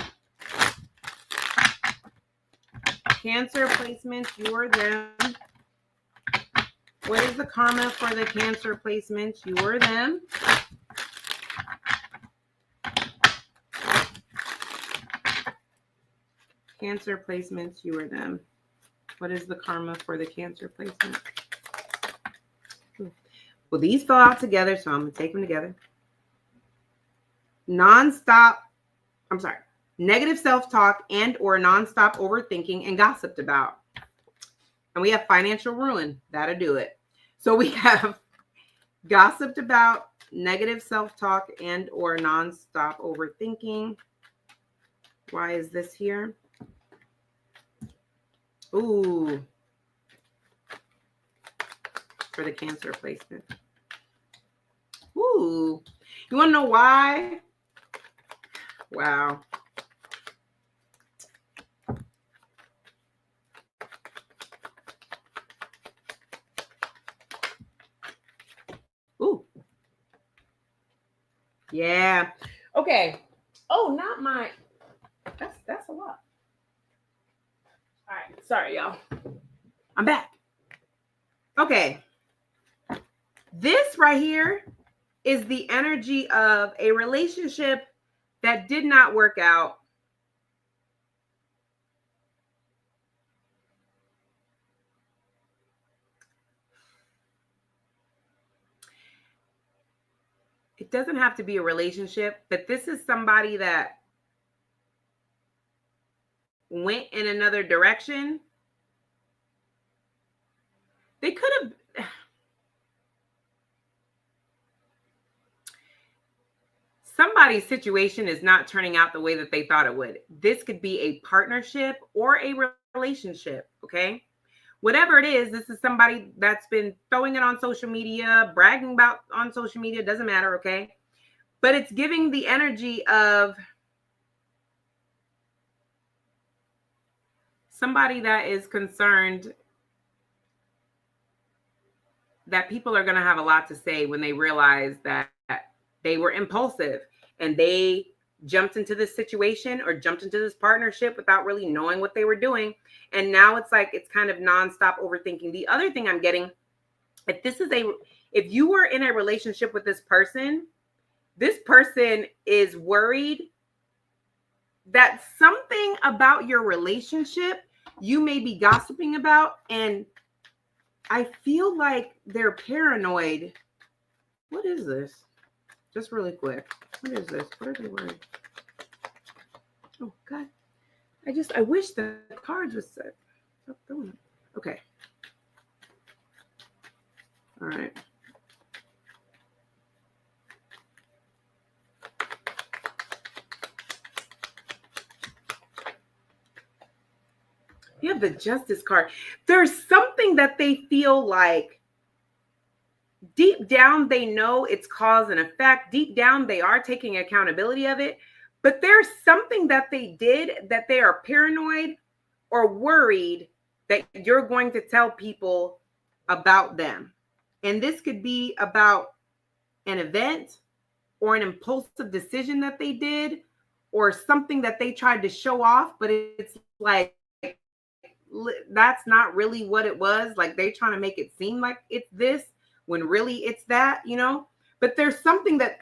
Cancer placements, you or them. What is the karma for the Cancer placements, you or them? Cancer placements, you or them. What is the karma for the Cancer placement? Well, these fell out together, so I'm going to take them together. Negative self-talk and or nonstop overthinking and gossiped about. And we have financial ruin. That'll do it. So we have gossiped about, negative self-talk and or nonstop overthinking. Why is this here? Ooh. For the Cancer placement. Ooh. You want to know why? Wow. Ooh. Yeah. Okay. Oh, not my. That's a lot. All right. Sorry, y'all. I'm back. Okay. This right here is the energy of a relationship that did not work out. It doesn't have to be a relationship, but this is somebody that went in another direction. They could have. Somebody's situation is not turning out the way that they thought it would. This could be a partnership or a relationship, okay? Whatever it is, this is somebody that's been throwing it on social media, bragging about on social media, doesn't matter, okay? But it's giving the energy of somebody that is concerned that people are going to have a lot to say when they realize that they were impulsive and they jumped into this situation or jumped into this partnership without really knowing what they were doing. And now it's like, it's kind of nonstop overthinking. The other thing I'm getting, if you were in a relationship with this person is worried that something about your relationship you may be gossiping about. And I feel like they're paranoid. What is this? Just really quick. What is this? What are they wearing? Oh, God. I wish the cards were set. Stop doing it. Okay. All right. You have the Justice card. There's something that they feel like deep down, they know it's cause and effect. Deep down, they are taking accountability of it. But there's something that they did that they are paranoid or worried that you're going to tell people about them. And this could be about an event or an impulsive decision that they did or something that they tried to show off. But it's like, that's not really what it was. Like they're trying to make it seem like it's this when really it's that, you know. But there's something that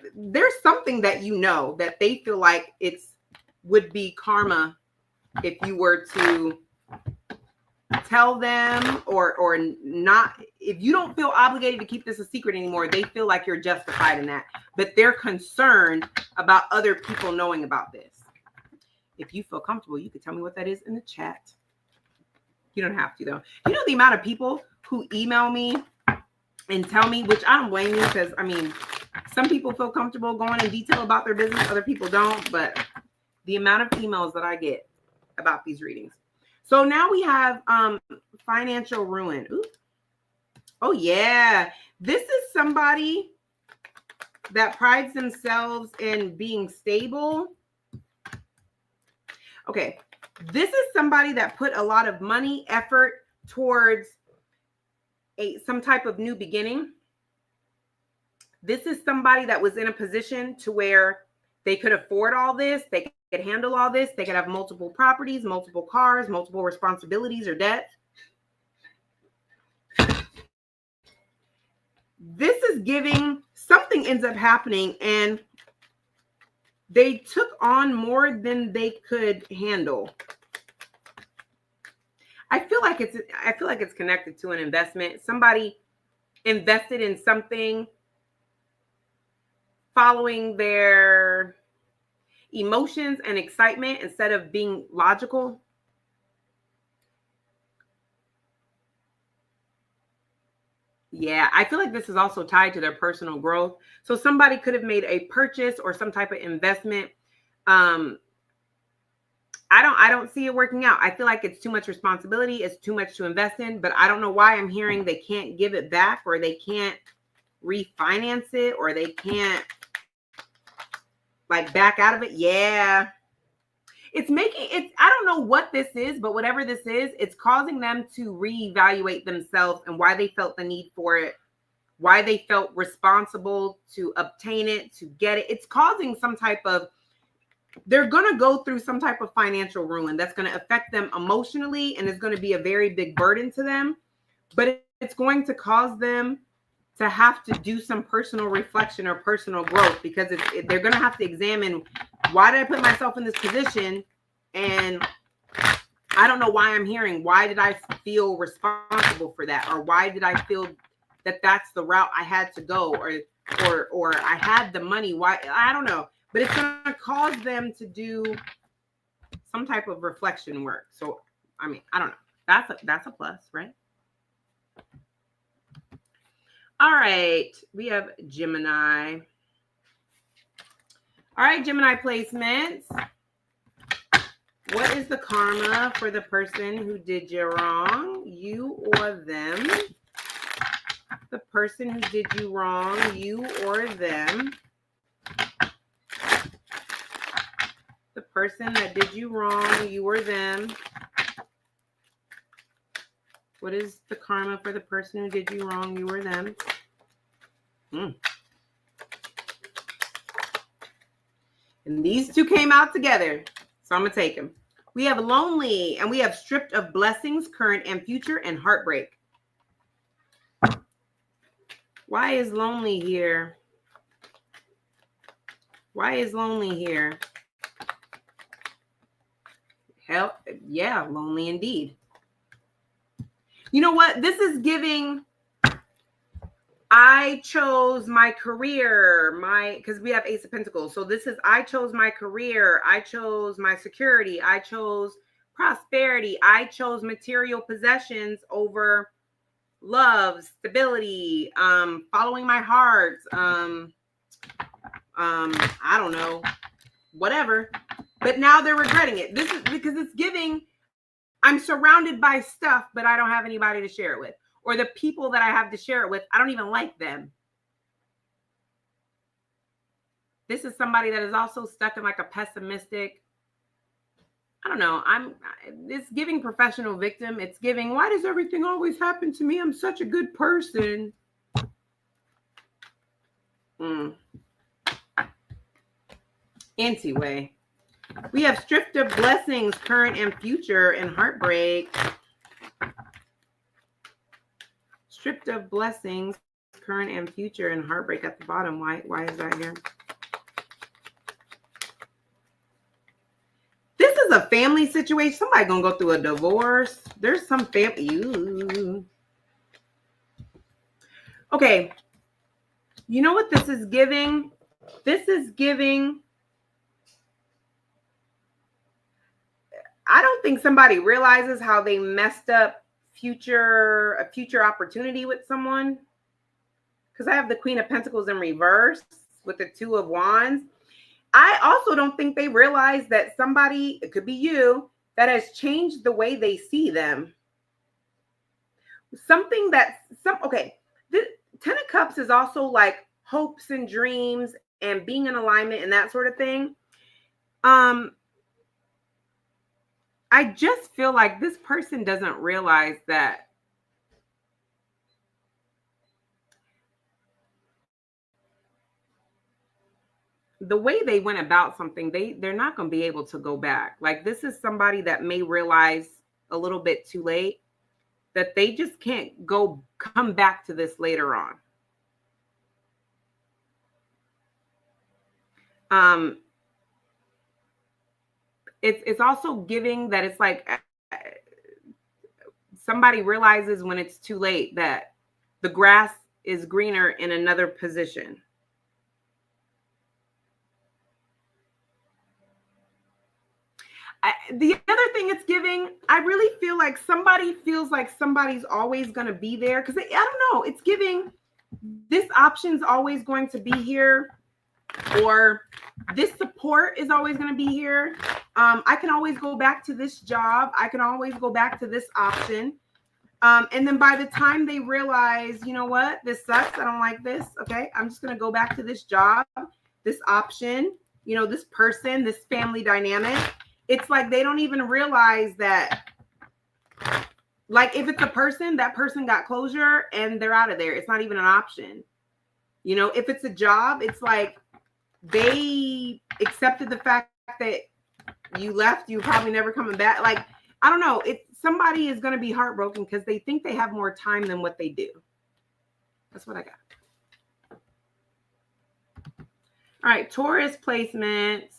you know that they feel like would be karma if you were to tell them or not, if you don't feel obligated to keep this a secret anymore, they feel like you're justified in that. But they're concerned about other people knowing about this. If you feel comfortable, you can tell me what that is in the chat. You don't have to, though. You know the amount of people who email me and tell me, which I don't blame you, because I mean, some people feel comfortable going in detail about their business, other people don't, but the amount of emails that I get about these readings. So now we have financial ruin. Ooh. Oh yeah, this is somebody that prides themselves in being stable. Okay, this is somebody that put a lot of money, effort towards some type of new beginning. This is somebody that was in a position to where they could afford all this. They could handle all this. They could have multiple properties, multiple cars, multiple responsibilities or debt. This is giving, something ends up happening and they took on more than they could handle. I feel like it's connected to an investment. Somebody invested in something following their emotions and excitement instead of being logical. Yeah, I feel like this is also tied to their personal growth. So somebody could have made a purchase or some type of investment. I don't see it working out. I feel like it's too much responsibility. It's too much to invest in, but I don't know why I'm hearing they can't give it back, or they can't refinance it, or they can't like back out of it. Yeah. It's making it, I don't know what this is, but whatever this is, it's causing them to reevaluate themselves and why they felt the need for it, why they felt responsible to obtain it, to get it. It's causing some type of, they're going to go through some type of financial ruin that's going to affect them emotionally, and it's going to be a very big burden to them, but it's going to cause them to have to do some personal reflection or personal growth, because they're going to have to examine, why did I put myself in this position? And I don't know why I'm hearing, why did I feel responsible for that? Or why did I feel that that's the route I had to go? Or I had the money. Why? I don't know. But it's going to cause them to do some type of reflection work. So, I mean, I don't know. That's a plus, right? All right. We have Gemini. All right, Gemini placements. What is the karma for the person who did you wrong? You or them? The person who did you wrong, you or them? The person that did you wrong, you or them? What is the karma for the person who did you wrong, you or them? And these two came out together, so I'm going to take them. We have lonely, and we have stripped of blessings, current and future, and heartbreak. Why is lonely here? Why is lonely here? Hell, yeah, lonely indeed. You know what? This is giving, I chose my career, because we have Ace of Pentacles. So this is, I chose my career. I chose my security. I chose prosperity. I chose material possessions over love, stability, following my heart. I don't know, whatever. But now they're regretting it. This is because it's giving, I'm surrounded by stuff, but I don't have anybody to share it with. Or the people that I have to share it with, I don't even like them. This is somebody that is also stuck in like a pessimistic, I don't know. It's giving professional victim. It's giving, why does everything always happen to me? I'm such a good person. Anyway, we have stripped of blessings, current and future, and heartbreak. Stripped of blessings, current and future, and heartbreak at the bottom. Why is that here? This is a family situation. Somebody gonna go through a divorce. There's some family. Okay. You know what this is giving? This is giving. I don't think somebody realizes how they messed up a future opportunity with someone. Because I have the Queen of Pentacles in reverse with the Two of Wands. I also don't think they realize that somebody, it could be you, that has changed the way they see them. Something that's okay. The Ten of Cups is also like hopes and dreams and being in alignment and that sort of thing. I just feel like this person doesn't realize that the way they went about something, they're not going to be able to go back. Like, this is somebody that may realize a little bit too late that they just can't come back to this later on. It's also giving that it's like somebody realizes when it's too late that the grass is greener in another position. The other thing it's giving, I really feel like somebody feels like somebody's always going to be there. Because I don't know, it's giving this option's always going to be here, or this support is always going to be here. I can always go back to this job. I can always go back to this option. And then by the time they realize, you know what, this sucks, I don't like this. Okay, I'm just going to go back to this job, this option, you know, this person, this family dynamic. It's like they don't even realize that, like, if it's a person, that person got closure and they're out of there. It's not even an option. You know, if it's a job, it's like they accepted the fact that you left, you probably never coming back. Like, I don't know. Somebody is going to be heartbroken because they think they have more time than what they do. That's what I got. All right, Taurus placements.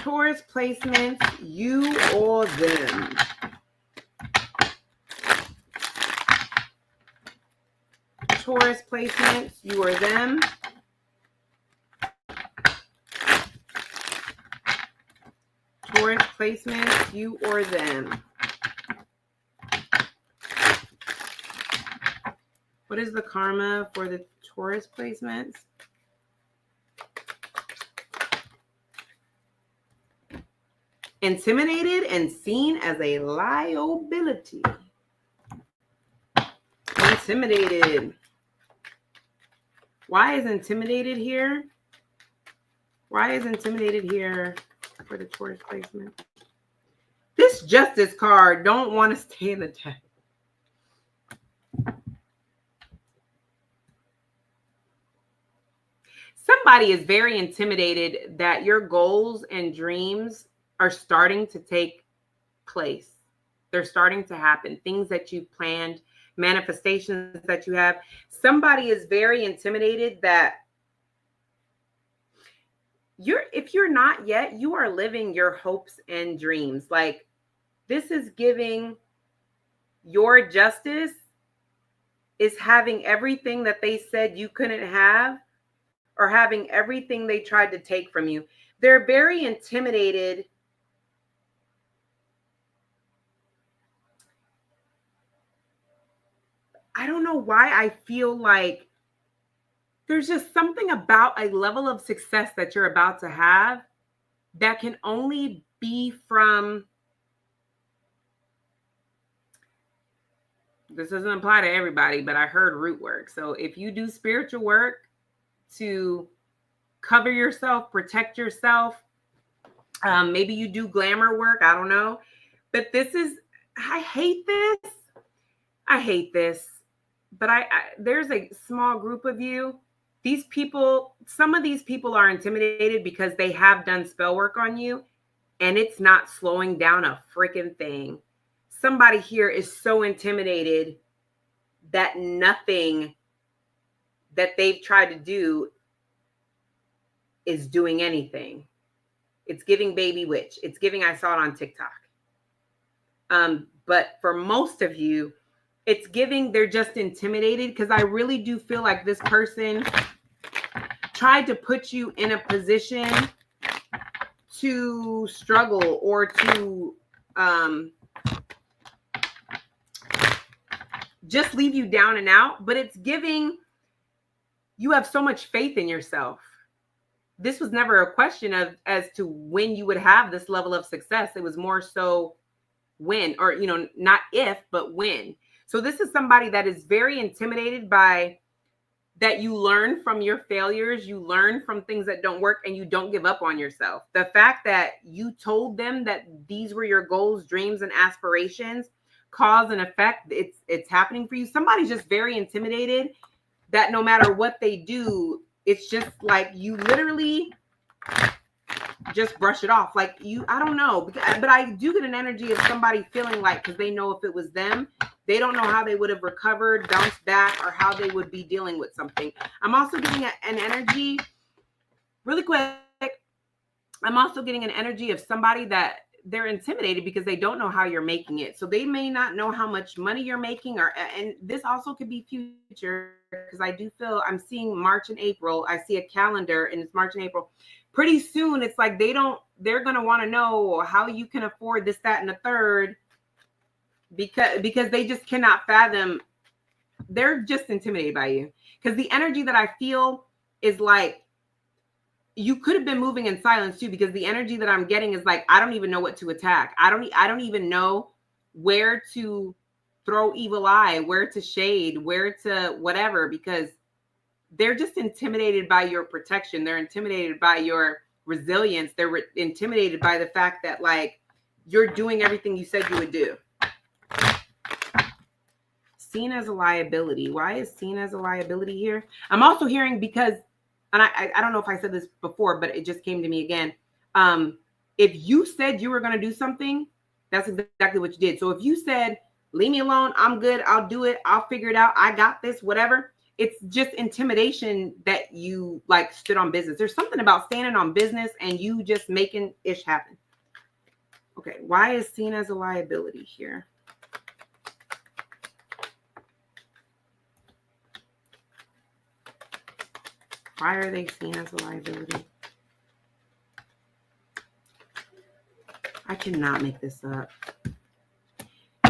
Taurus placements, you or them. Taurus placements, you or them. Taurus placements, you or them. What is the karma for the Taurus placements? Intimidated and seen as a liability. Intimidated. Why is intimidated here? Why is intimidated here for the Taurus placement? This Justice card don't want to stay in the deck. Somebody is very intimidated that your goals and dreams are starting to take place. They're starting to happen. Things that you've planned, manifestations that you have. Somebody is very intimidated that if you're not yet, you are living your hopes and dreams. Like, this is giving your justice is having everything that they said you couldn't have, or having everything they tried to take from you. They're very intimidated. I don't know why I feel like there's just something about a level of success that you're about to have that can only be from, this doesn't apply to everybody, but I heard root work. So if you do spiritual work to cover yourself, protect yourself, maybe you do glamour work, I don't know. But I hate this. I hate this. But there's a small group of you. These people, some of these people are intimidated because they have done spell work on you and it's not slowing down a freaking thing. Somebody here is so intimidated that nothing that they've tried to do is doing anything. It's giving baby witch. It's giving, I saw it on TikTok. But for most of you, it's giving they're just intimidated, because I really do feel like this person tried to put you in a position to struggle or to just leave you down and out. But it's giving you have so much faith in yourself. This was never a question of as to when you would have this level of success. It was more so when, or, you know, not if, but when. So this is somebody that is very intimidated by that. You learn from your failures, you learn from things that don't work, and you don't give up on yourself. The fact that you told them that these were your goals, dreams, and aspirations, cause and effect, it's happening for you. Somebody's just very intimidated that no matter what they do, it's just like you literally just brush it off. Like you, I don't know, but I do get an energy of somebody feeling like, because they know if it was them, they don't know how they would have recovered, bounced back, or how they would be dealing with something. I'm also getting an energy, really quick, I'm also getting an energy of somebody that they're intimidated because they don't know how you're making it. So they may not know how much money you're making, and this also could be future, because I do feel I'm seeing March and April. I see a calendar and it's March and April. Pretty soon, it's like they're going to want to know how you can afford this, that, and the third, because they just cannot fathom. They're just intimidated by you, because the energy that I feel is like, you could have been moving in silence too, because the energy that I'm getting is like, I don't even know what to attack. I don't even know where to throw evil eye, where to shade, where to whatever, because they're just intimidated by your protection. They're intimidated by your resilience. They're intimidated by the fact that like you're doing everything you said you would do. Seen as a liability. Why is seen as a liability here? I'm also hearing because, and I don't know if I said this before, but it just came to me again. If you said you were going to do something, that's exactly what you did. So if you said, leave me alone, I'm good, I'll do it, I'll figure it out, I got this, whatever. It's just intimidation that you like stood on business. There's something about standing on business and you just making ish happen. Okay, why is seen as a liability here? Why are they seen as a liability? I cannot make this up.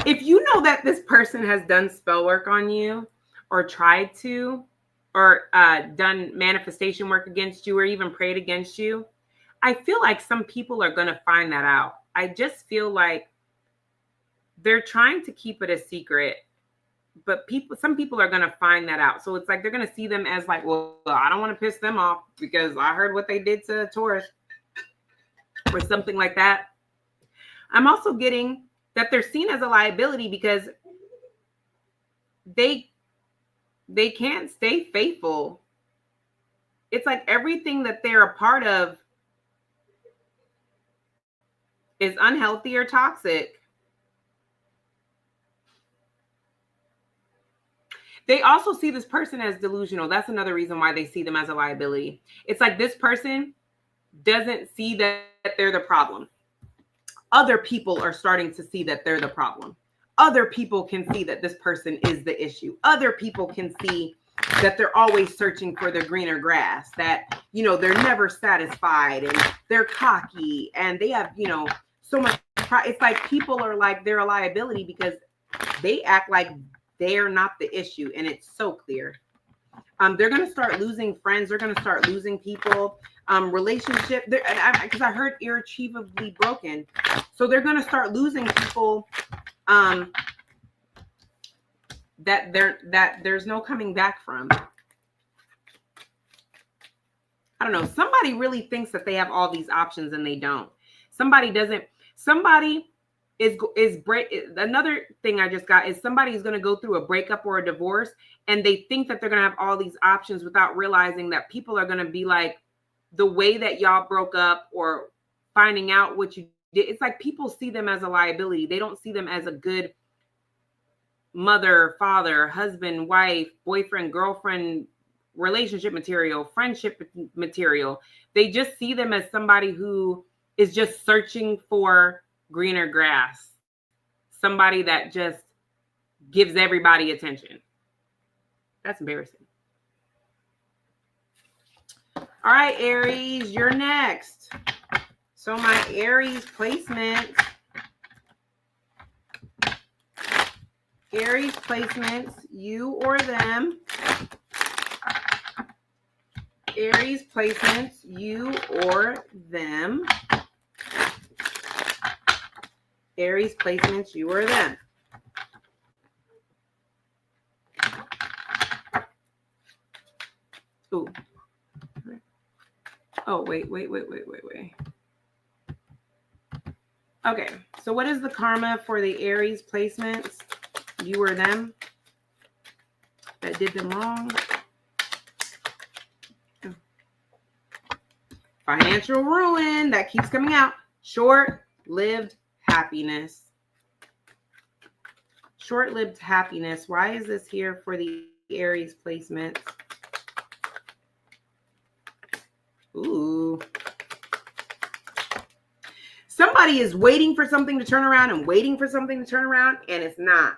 If you know that this person has done spell work on you, or tried to, or done manifestation work against you, or even prayed against you, I feel like some people are going to find that out. I just feel like they're trying to keep it a secret, but some people are going to find that out. So it's like they're going to see them as like, well, I don't want to piss them off because I heard what they did to Taurus, or something like that. I'm also getting that they're seen as a liability because they can't stay faithful. It's like everything that they're a part of is unhealthy or toxic. They also see this person as delusional. That's another reason why they see them as a liability. It's like this person doesn't see that they're the problem. Other people are starting to see that they're the problem. Other people can see that this person is the issue. Other people can see that they're always searching for the greener grass, that, you know, they're never satisfied and they're cocky and they have, you know, so much pride. It's like people are like, they're a liability because they act like they're not the issue. And it's so clear. They're going to start losing friends. They're going to start losing people. Relationship, because I heard irretrievably broken. So they're going to start losing people that there's no coming back from. I don't know. Somebody really thinks that they have all these options and they don't. Somebody doesn't. Somebody another thing I just got is somebody is going to go through a breakup or a divorce and they think that they're going to have all these options without realizing that people are going to be like, the way that y'all broke up or finding out what you did. It's like people see them as a liability. They don't see them as a good mother, father, husband, wife, boyfriend, girlfriend, relationship material, friendship material. They just see them as somebody who is just searching for greener grass, somebody that just gives everybody attention. That's embarrassing. All right, Aries, you're next. So my Aries placement. Aries placements, you or them. Aries placements, you or them. Aries placements, you or them. Ooh. Oh, wait. Okay, so what is the karma for the Aries placements? You or them that did them wrong? Financial ruin, that keeps coming out. Short-lived happiness. Short-lived happiness. Why is this here for the Aries placements? Ooh. Somebody is waiting for something to turn around and waiting for something to turn around, and it's not.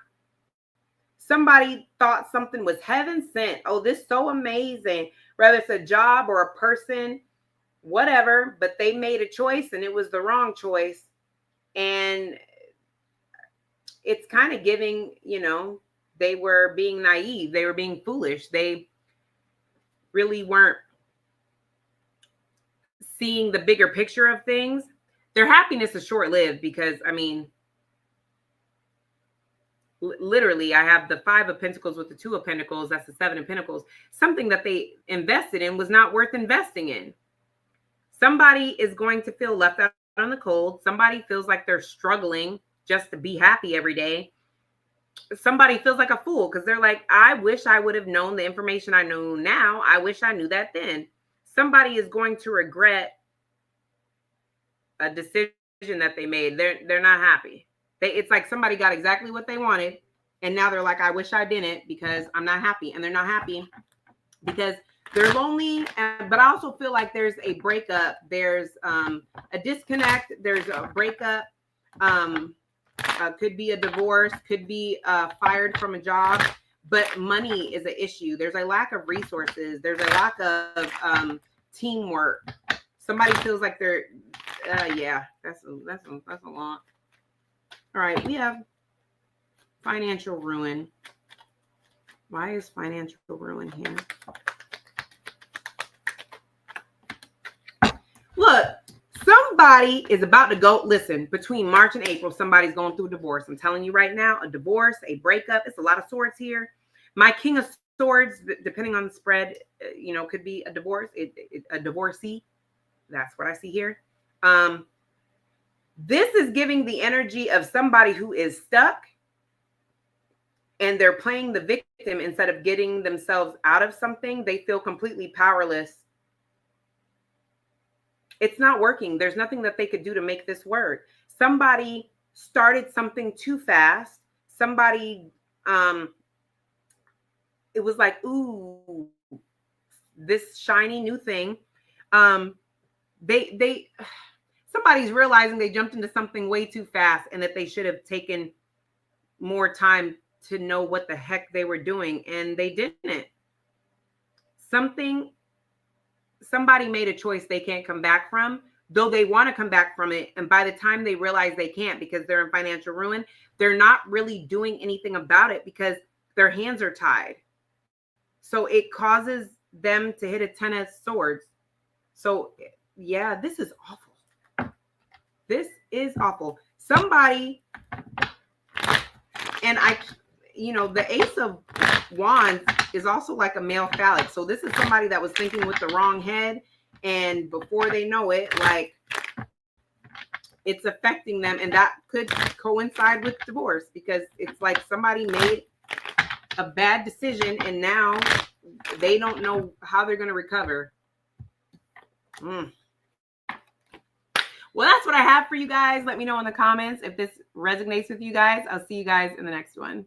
Somebody thought something was heaven sent. Oh, this is so amazing. Whether it's a job or a person, whatever, but they made a choice and it was the wrong choice. And it's kind of giving, you know, they were being naive. They were being foolish. They really weren't seeing the bigger picture of things. Their happiness is short-lived because, I mean, literally, I have the 5 of Pentacles with the 2 of Pentacles. That's the 7 of Pentacles. Something that they invested in was not worth investing in. Somebody is going to feel left out on the cold. Somebody feels like they're struggling just to be happy every day. Somebody feels like a fool because they're like, I wish I would have known the information I know now. I wish I knew that then. Somebody is going to regret a decision that they made. They're not happy. It's like somebody got exactly what they wanted, and now they're like, I wish I didn't because I'm not happy. And they're not happy because they're lonely. But I also feel like there's a breakup. There's a disconnect. There's a breakup. Could be a divorce. Could be fired from a job. But money is an issue. There's a lack of resources. There's a lack of teamwork. Somebody feels like they're, yeah, that's a lot. All right, we have financial ruin. Why is financial ruin here? Look, somebody is about to go, listen, between March and April, somebody's going through a divorce. I'm telling you right now, a divorce, a breakup. It's a lot of swords here. My King of Swords, depending on the spread, you know, could be a divorce, a divorcee. That's what I see here. This is giving the energy of somebody who is stuck and they're playing the victim instead of getting themselves out of something. They feel completely powerless. It's not working. There's nothing that they could do to make this work. Somebody started something too fast. Somebody, it was like, ooh, this shiny new thing. Somebody's realizing they jumped into something way too fast and that they should have taken more time to know what the heck they were doing, and they didn't. Somebody made a choice they can't come back from, though they want to come back from it. And by the time they realize they can't because they're in financial ruin, they're not really doing anything about it because their hands are tied. So it causes them to hit a 10 of swords. So yeah, this is awful. This is awful. Somebody, and the Ace of Wands is also like a male phallic. So this is somebody that was thinking with the wrong head, and before they know it, like, it's affecting them, and that could coincide with divorce because it's like somebody made a bad decision and now they don't know how they're going to recover. Well, that's what I have for you guys. Let me know in the comments if this resonates with you guys. I'll see you guys in the next one.